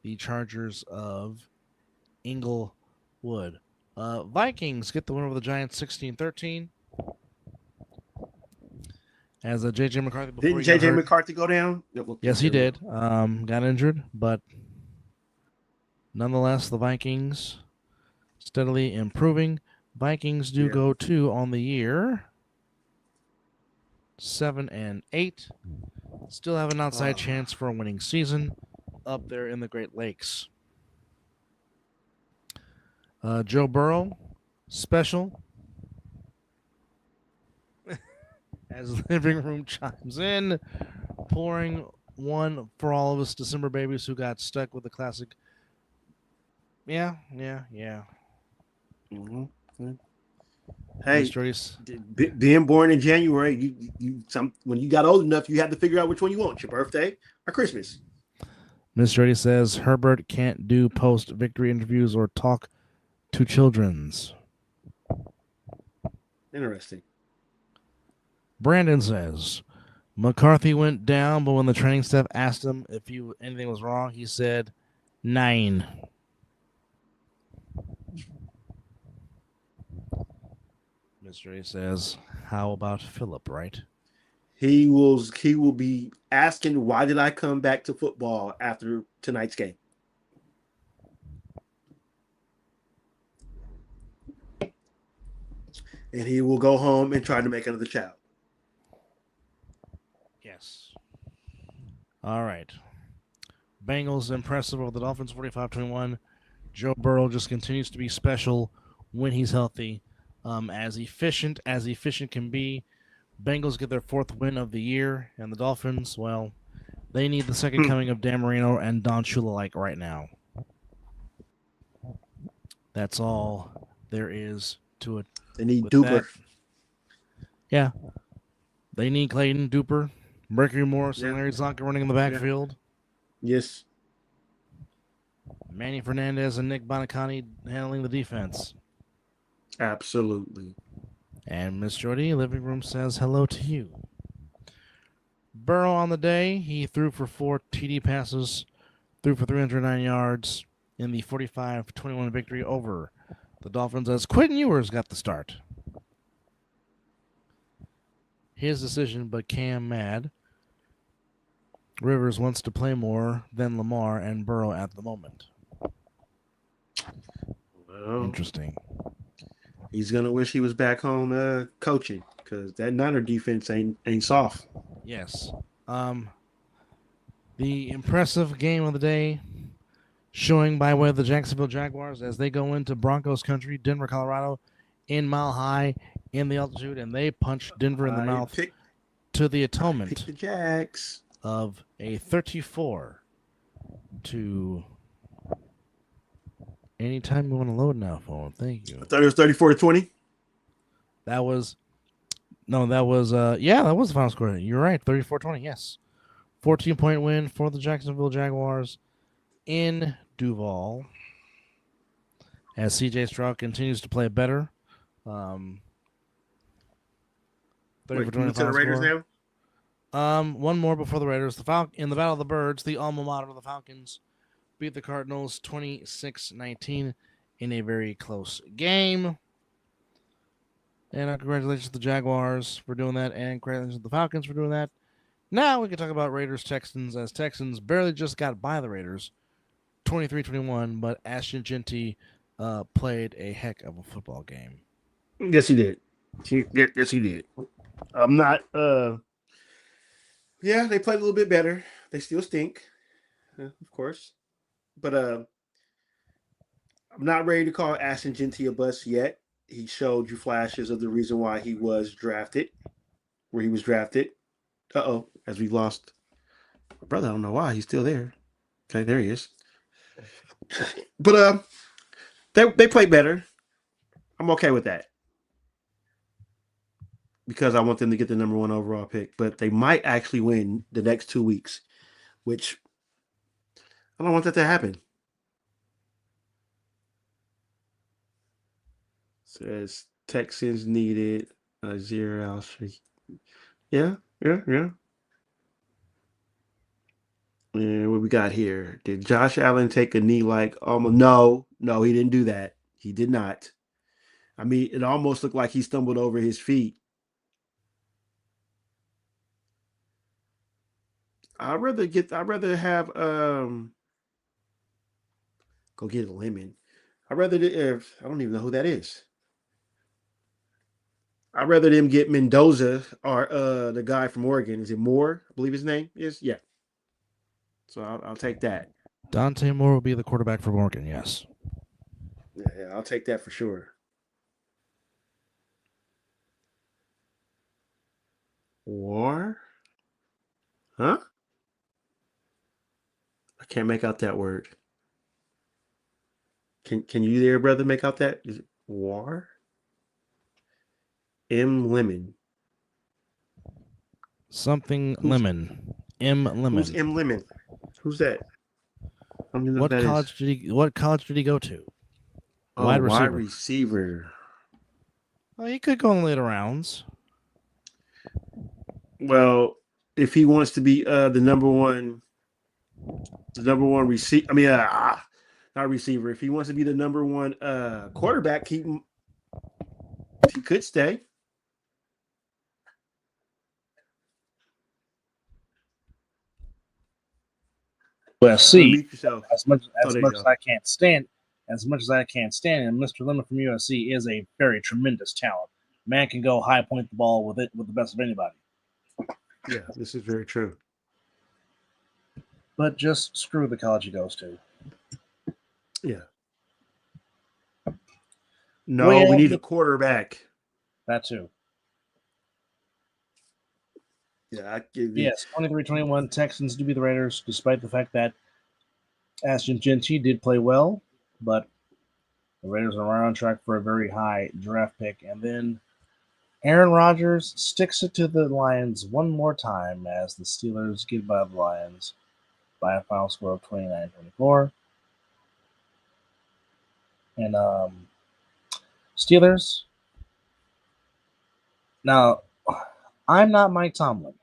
the Chargers of Inglewood. Vikings get the win over the Giants 16-13. As J.J. McCarthy before Didn't he got J.J. hurt. McCarthy go down? Yes, he did. Got injured, but nonetheless, the Vikings steadily improving. Vikings do go 2 on the year, 7-8. Still have an outside chance for a winning season up there in the Great Lakes. Joe Burrow, special. As living room chimes in, pouring one for all of us December babies who got stuck with the classic. Yeah. Mm-hmm. Miss Hey, Joyce. being born in January, when you got old enough, you had to figure out which one you want, your birthday or Christmas. Miss Joyce says Herbert can't do post-victory interviews or talk to children's. Interesting. Brandon says McCarthy went down, but when the training staff asked him if anything was wrong, he said 9. Mystery says, how about Philip, right? He will be asking, why did I come back to football after tonight's game? And he will go home and try to make another child. Yes. All right. Bengals impressive over the Dolphins, 45-21. Joe Burrow just continues to be special when he's healthy. As efficient can be. Bengals get their 4th win of the year, and the Dolphins, well, they need the second coming of Dan Marino and Don Shula like right now. That's all there is to it. They need Duper. Yeah. They need Clayton, Duper, Mercury Morris, and Larry Zonka running in the backfield. Yes. Manny Fernandez and Nick Bonacani handling the defense. Absolutely. And Miss Jordy, living room says hello to you. Burrow on the day, he threw for 4 TD passes, threw for 309 yards in the 45-21 victory over the Dolphins as Quentin Ewers got the start. His decision but Cam mad. Rivers wants to play more than Lamar and Burrow at the moment. Well, Interesting. he's gonna wish he was back home coaching because that Niner defense ain't soft. Yes. The impressive game of the day, showing by way of the Jacksonville Jaguars as they go into Broncos country, Denver, Colorado, in Mile High, in the altitude, and they punch Denver in the mouth to the atonement the Jags of a 34 to. Anytime you want to load now, phone. Thank you. I thought it was 34-20. That was that was the final score. You're right, 34-20. Yes, 14-point win for the Jacksonville Jaguars in Duval. As CJ Stroud continues to play better. 30 for 20 to the Raiders score. now. One more before the Raiders. In the Battle of the Birds, the alma mater of the Falcons beat the Cardinals 26-19 in a very close game. And congratulations to the Jaguars for doing that, and congratulations to the Falcons for doing that. Now we can talk about Raiders-Texans, as Texans barely just got by the Raiders 23-21, but Ashton Jeanty played a heck of a football game. Yes, he did. Yes, he did. I'm not. Yeah, they played a little bit better. They still stink, of course, but I'm not ready to call Ashton Jeanty a bust yet. He showed you flashes of the reason why he was drafted, where he was drafted. As we lost my brother. I don't know why he's still there. Okay, there he is. But they played better. I'm okay with that because I want them to get the number one overall pick. But they might actually win the next 2 weeks, which I don't want that to happen. Says Texans needed a 0 Yeah. And what we got here? Did Josh Allen take a knee like almost? No, he didn't do that. He did not. I mean, it almost looked like he stumbled over his feet. I'd rather have go get a lemon. I'd rather if I don't even know who that is. I'd rather them get Mendoza or the guy from Oregon. Is it Moore? I believe his name is. Yeah. So I'll take that. Dante Moore will be the quarterback for Morgan, yes. Yeah, I'll take that for sure. War? Huh? I can't make out that word. Can you there, brother, make out that? Is it war? M Lemon. Something Lemon. M Lemon. Who's M Lemon? Who's that? I don't even know What who that college is. what college did he go to? Oh, wide receiver. Well, he could go in the later rounds. Well, if he wants to be the number one receiver, I mean, not receiver. If he wants to be the number one quarterback, he could stay. USC Unmute yourself. as much Oh, as there you much go. as I can't stand and Mr. Lemon from USC is a very tremendous talent. Man can go high point the ball with the best of anybody. Yeah, this is very true. But just screw the college he goes to. Yeah. No, we need a quarterback. That too. Yeah, I give you. Yes, 23-21 Texans do beat the Raiders, despite the fact that Ashton Jeanty did play well, but the Raiders are right on track for a very high draft pick. And then Aaron Rodgers sticks it to the Lions one more time as the Steelers get by the Lions by a final score of 29-24. And Steelers. Now, I'm not Mike Tomlin.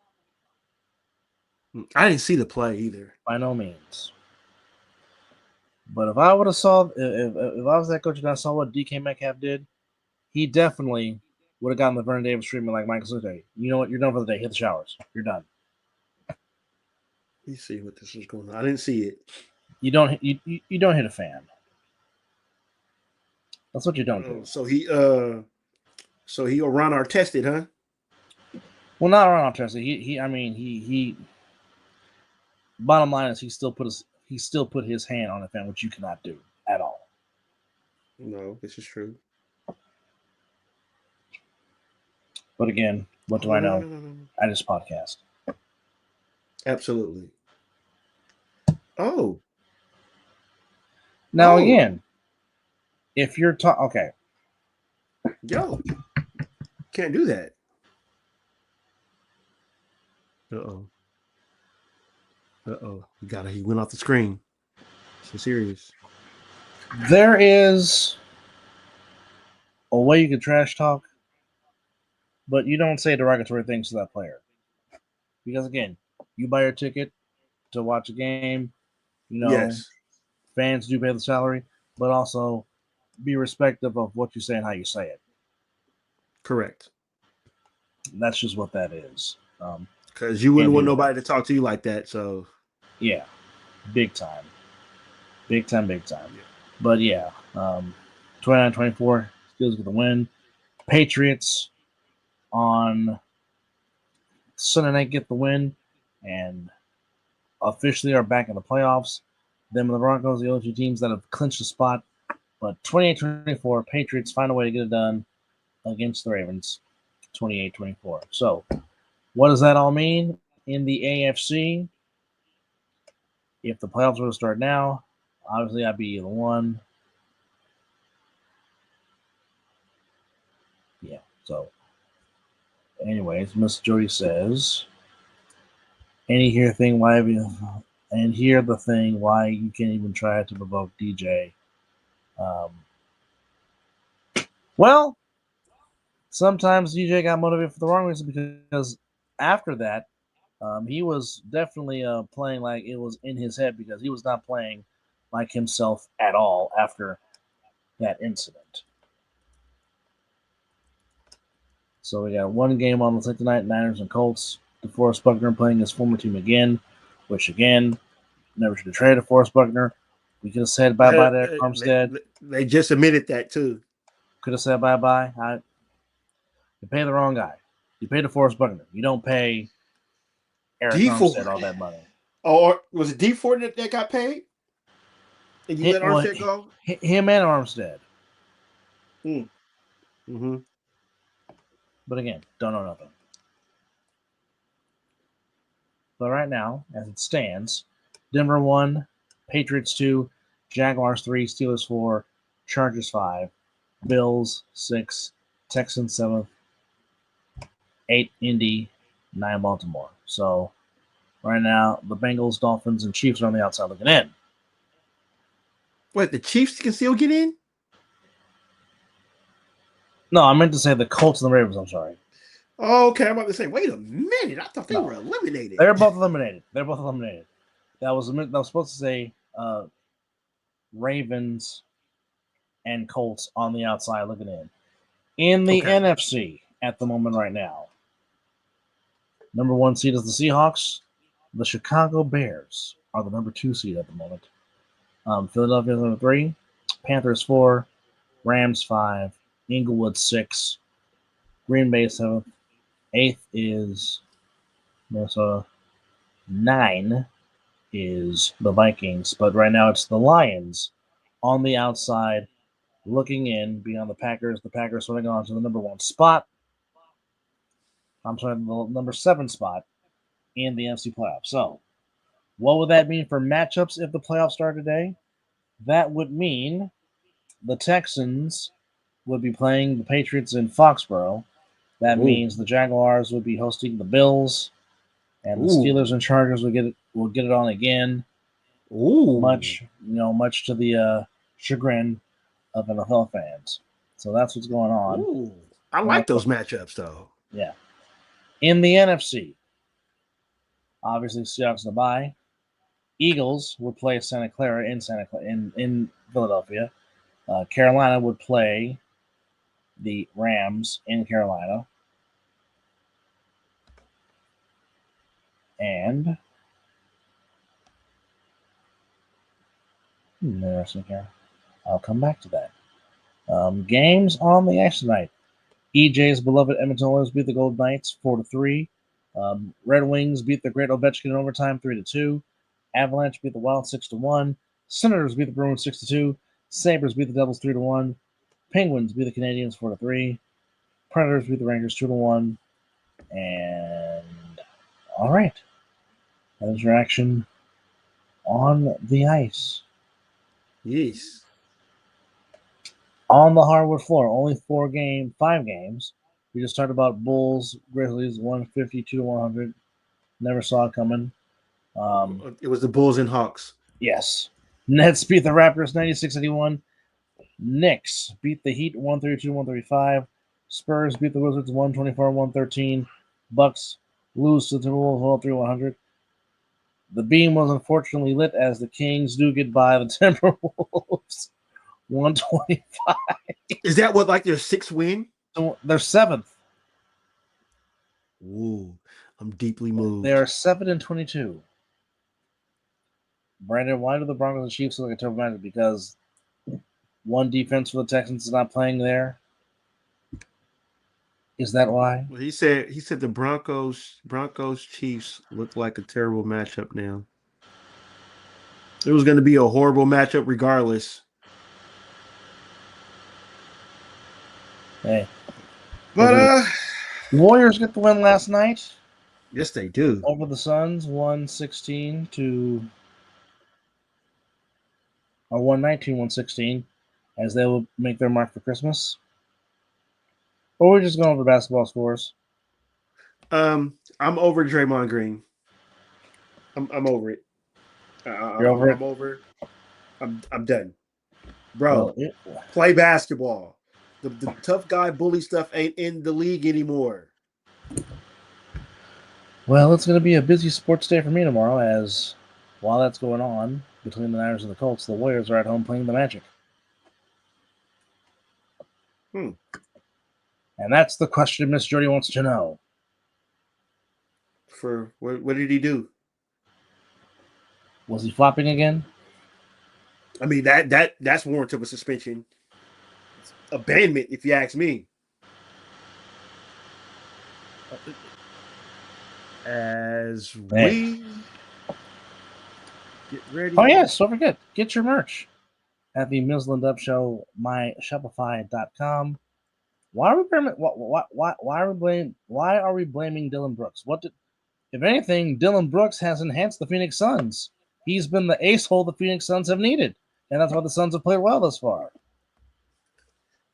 I didn't see the play either. By no means. But if I would have saw, if I was that coach and I saw what DK Metcalf did, he definitely would have gotten the Vernon Davis treatment like Michael Sute. You know what? You're done for the day. Hit the showers. You're done. Let me see what this is going on. I didn't see it. You don't hit a fan. That's what you don't do. So he'll run our tested, huh? Well, not around Chelsea. He. Bottom line is he still put his hand on a fan, which you cannot do at all. No, this is true. But again, what do Oh, I no, no, know? no, no, no. I just podcast. Absolutely. Oh, Now oh, again, if you're okay, yo, can't do that. Uh-oh. Uh-oh. He went off the screen. So serious. there is a way you can trash talk, but you don't say derogatory things to that player. Because again, you buy your ticket to watch a game, you know, Yes, fans do pay the salary, but also be respectful of what you say and how you say it. correct. That's just what that is. Because you Can't wouldn't want do that. nobody to talk to you like that. So Yeah, big time. Big time, big time. yeah. But yeah, 29-24, Steelers get the win. Patriots on Sunday night get the win and officially are back in the playoffs. Them and the Broncos, the only two teams that have clinched a spot. But 28-24, Patriots find a way to get it done against the Ravens, 28-24. So, what does that all mean in the AFC? If the playoffs were to start now, obviously I'd be the one. Yeah. So, anyways, Miss Jody says, "Any here thing why and here the thing why you can't even try to provoke DJ." Um, well, sometimes DJ got motivated for the wrong reason because after that, he was definitely playing like it was in his head because he was not playing like himself at all after that incident. So we got one game on the slate tonight: Niners and Colts. DeForest Buckner playing his former team again, which again never should have traded DeForest Buckner. We could have said bye bye to They, Armstead. they just admitted that too. Could have said bye bye. You pay the wrong guy. You pay DeForest Buckner. You don't pay Eric D Armstead Ford. all that money. Or was it D Ford that got paid? And you let Well, Armstead go? him and Armstead. Mm-hmm. But again, don't know nothing. But right now, as it stands, Denver 1, Patriots 2, Jaguars 3, Steelers 4, Chargers 5, Bills 6, Texans 7, 8 Indy, 9 Baltimore. So right now, the Bengals, Dolphins, and Chiefs are on the outside looking in. What, the Chiefs can still get in? No, I meant to say the Colts and the Ravens. I'm sorry. Oh, okay. I'm about to say, wait a minute. I thought they No. were eliminated. They're both eliminated. That was supposed to say Ravens and Colts on the outside looking in. In the Okay. NFC at the moment right now, number 1 seed is the Seahawks. The Chicago Bears are the number 2 seed at the moment. Philadelphia is number 3. Panthers 4. Rams 5. Inglewood 6. Green Bay 7th. 8th is Minnesota. 9 is the Vikings. But right now it's the Lions on the outside looking in beyond the Packers. The Packers swinging on to the number 1 spot. I'm sorry, the number 7 spot in the NFC playoffs. So, what would that mean for matchups if the playoffs start today? That would mean the Texans would be playing the Patriots in Foxborough. That Ooh. means the Jaguars would be hosting the Bills, and the Ooh. Steelers and Chargers will get it on again. Ooh. Much to the chagrin of NFL fans. So that's what's going on. Ooh. I like those matchups though. Yeah. In the NFC, obviously Seahawks to bye. Eagles would play Santa Clara in Philadelphia. Carolina would play the Rams in Carolina. And interesting here. I'll come back to that. Games on the action tonight. EJ's beloved Edmonton Oilers beat the Golden Knights 4-3. Red Wings beat the Great Ovechkin in overtime 3-2. Avalanche beat the Wild 6-1. Senators beat the Bruins 6-2. Sabres beat the Devils 3-1. Penguins beat the Canadiens 4-3. Predators beat the Rangers 2-1. And all right, that is your action on the ice. Yes. On the hardwood floor, only 5 games. We just talked about Bulls, Grizzlies, 152-100. Never saw it coming. It was the Bulls and Hawks. Yes. Nets beat the Raptors 96-81. Knicks beat the Heat 132-135. Spurs beat the Wizards 124-113. Bucks lose to the Timberwolves 103-100. The beam was unfortunately lit as the Kings do get by the Timberwolves 125. Is that what, like, their 6th win? So they're 7th. Ooh, I'm deeply moved. They are 7-22. Brandon, why do the Broncos and Chiefs look like a terrible matchup? Because one defense for the Texans is not playing there. Is that why? Well, he said the Broncos Chiefs look like a terrible matchup now. It was going to be a horrible matchup regardless. Hey. But Warriors get the win last night. Yes, they do. Over the Suns, 119-116, as they will make their mark for Christmas. Or we're just going over basketball scores. I'm over Draymond Green. I'm over it. You're over it? I'm over. I'm done, bro. Well, play basketball. The tough guy bully stuff ain't in the league anymore. Well, it's going to be a busy sports day for me tomorrow, as while that's going on between the Niners and the Colts, the Warriors are at home playing the Magic. And that's the question Miss Jody wants to know. For what did he do? Was he flopping again? I mean, that's warrant of a suspension. It's abandonment, if you ask me. As we get ready. Oh, yes, don't forget, get your merch at the Mizzle and Dub Show, myshopify.com. Why are we blaming Dylan Brooks? If anything, Dylan Brooks has enhanced the Phoenix Suns. He's been the ace hole the Phoenix Suns have needed, and that's why the Suns have played well thus far.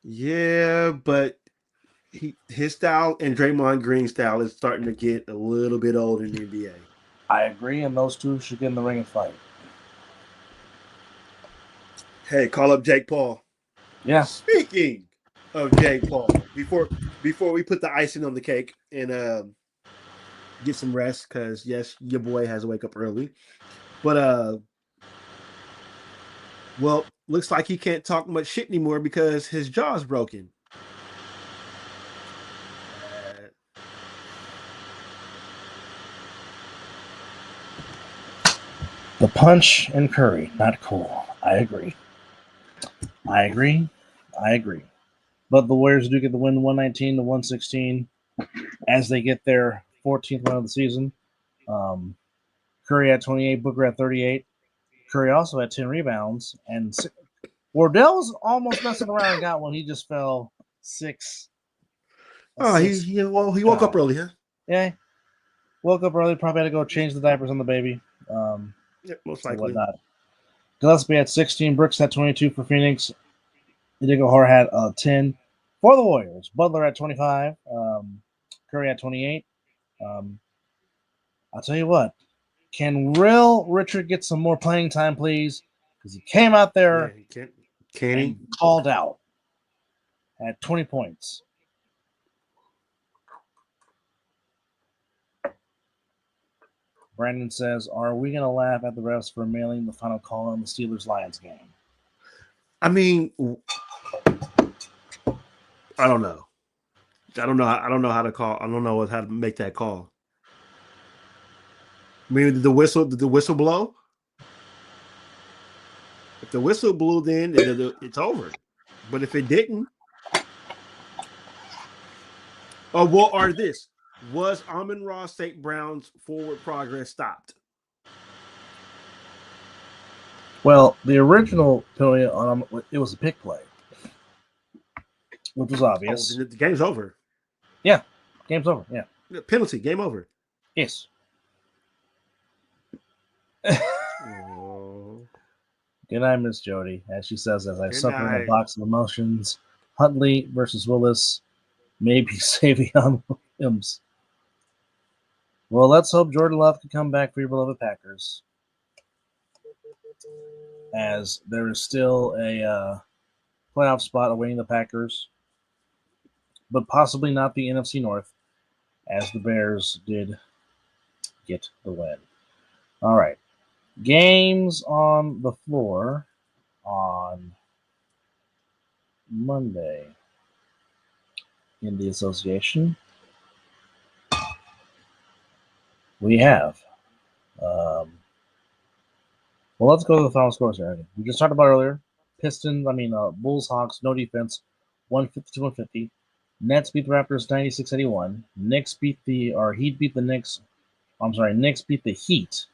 Yeah, but his style and Draymond Green's style is starting to get a little bit old in the NBA. I agree, and those two should get in the ring and fight. Hey, call up Jake Paul. Yeah. Speaking of Jake Paul, before we put the icing on the cake and get some rest, because yes, your boy has to wake up early. But well, looks like he can't talk much shit anymore because his jaw's broken. The punch and Curry, not cool. I agree. But the Warriors do get the win 119-116 as they get their 14th win of the season. Curry at 28, Booker at 38. Curry also had 10 rebounds. And Wardell was almost messing around and got one. He just fell 6. Oh, he woke up early, huh? Yeah. Woke up early, probably had to go change the diapers on the baby. Yeah, most likely. Whatnot. Gillespie had 16. Brooks had 22 for Phoenix. Indigo Horror had 10 for the Warriors. Butler at 25. Curry at 28. I'll tell you what. Can Real Richard get some more playing time, please? Because he came out there and called out at 20 points. Brandon says, "Are we gonna laugh at the refs for mailing the final call on the Steelers-Lions game?" I mean, I don't know. I don't know. I don't know how to call. I don't know how to make that call. I mean, did the whistle blow? If the whistle blew, then it's over. But if it didn't, oh, well, or this was Amon-Ra St. Brown's forward progress stopped? Well, the original penalty on him, it was a pick play, which was Oh, obvious. then the game's over. Yeah, game's over. Yeah. Penalty, game over. Yes. Oh, Good night, Miss Jody. As she says, as I good suffer in a night. box of emotions. Huntley versus Willis. Maybe Savion Williams. Well, let's hope Jordan Love can come back for your beloved Packers. As there is still a playoff spot awaiting the Packers, but possibly not the NFC North, as the Bears did get the win. All right. Games on the floor on Monday in the association. We have. Well, let's go to the final scores here. We just talked about earlier. Bulls, Hawks, no defense, 150 to 150. Nets beat the Raptors 96-81. Heat beat the Knicks. I'm sorry, Knicks beat the Heat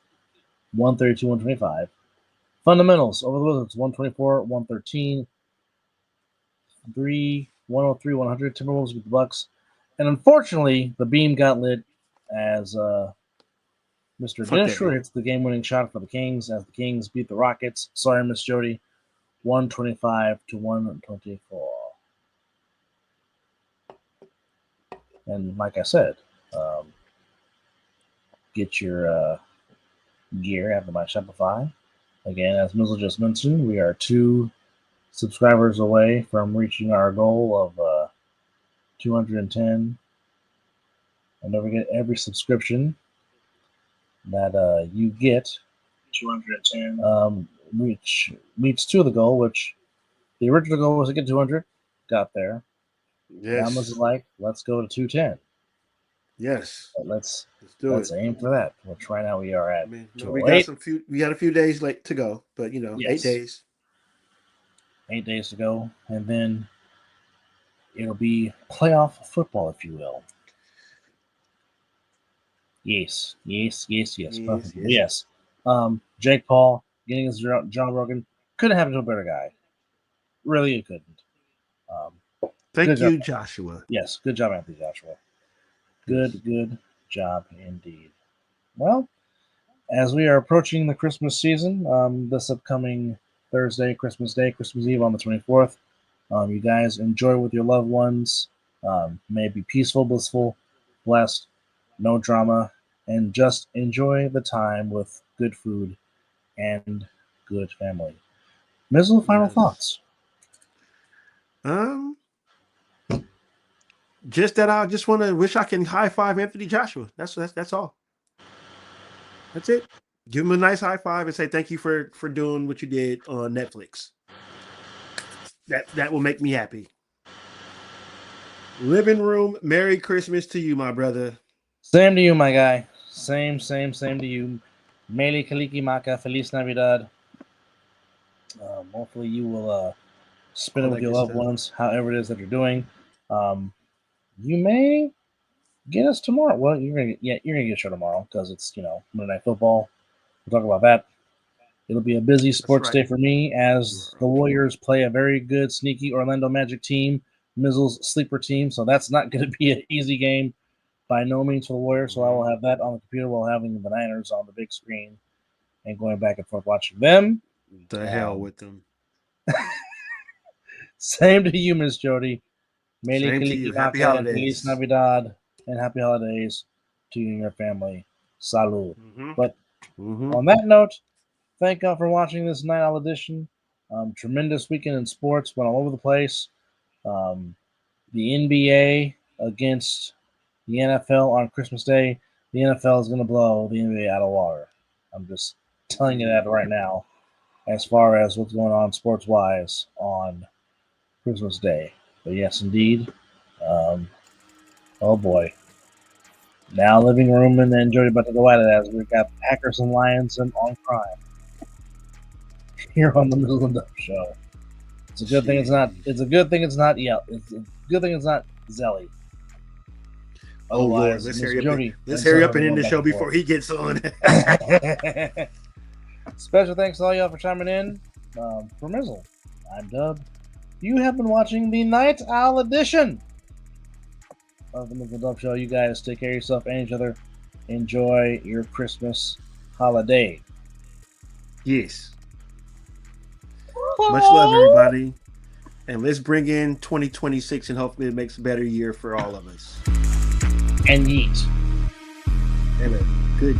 132-125. Fundamentals over the Wizards 124, 113, 103, 100. Timberwolves beat the Bucks. And unfortunately, the beam got lit as Mr. Fuck Dennis that Schroeder game. hits the game-winning shot for the Kings as the Kings beat the Rockets. Sorry, Miss Jody, 125-124. And like I said, get your gear after my Shopify. Again, as Mizzle just mentioned, we are 2 subscribers away from reaching our goal of 210. And don't forget, every subscription that you get 210 which meets 2 of the goal, which the original goal was to get 200. Got there. Now Yes. Mizzle's like, let's go to 210. Yes. But let's do it. aim for that. Which right now we are at I mean, we 208. got we got a few days late to go, but Yes. 8 days. 8 days to go, and then it'll be playoff football, if you will. Yes. Perfect. Yes. Jake Paul getting his John Rogan couldn't happen to a better guy. Really, it couldn't. Thank you, Joshua. Yes, good job, Anthony Joshua. Good job indeed. Well, as we are approaching the Christmas season, this upcoming Thursday, Christmas Day, Christmas Eve on the 24th, you guys enjoy with your loved ones. May it be peaceful, blissful, blessed, no drama, and just enjoy the time with good food and good family. Mizzle, final thoughts? Just that I just want to wish I can high five Anthony Joshua. That's all. That's it. Give him a nice high five and say thank you for doing what you did on Netflix. That will make me happy. Living room, Merry Christmas to you, my brother. Same to you, my guy. Same to you. Mele Kaliki Maka, Feliz Navidad. Hopefully you will spend it with your loved ones, however it is that you're doing. You may get us tomorrow. Well, you're gonna get a show tomorrow because it's Monday Night Football. We'll talk about that. It'll be a busy sports day for me as the Warriors play a very good, sneaky Orlando Magic team, Mizzle's sleeper team. So that's not going to be an easy game by no means for the Warriors. So I will have that on the computer while having the Niners on the big screen and going back and forth watching them. The hell with them. Same to you, Miss Jody. Same to you. Happy holidays. Feliz Navidad, and happy holidays to you and your family. Salud. But on that note, thank y'all for watching this Night Owl edition. Tremendous weekend in sports. Went all over the place. The NBA against the NFL on Christmas Day. the NFL is going to blow the NBA out of water. I'm just telling you that right now, as far as what's going on sports wise on Christmas Day. But yes, indeed. Um, oh boy. Now living room and then Jody about to go at it as we've got Packers and Lions and on crime here on the Mizzle and Dub Show. It's a good thing it's not. It's a good thing it's not. Yeah, it's a good thing it's not Zelly. Oh Lord, Otherwise, let's Miss hurry up. Jody. Let's hurry up and end the show before he gets on. Special thanks to all y'all for chiming in. For Mizzle, I'm Dub. You have been watching the Night Owl edition of the Mizzle Dub Show. You guys take care of yourself and each other. Enjoy your Christmas holiday. Yes. Much love, everybody. And let's bring in 2026 and hopefully it makes a better year for all of us. And yeet. And a good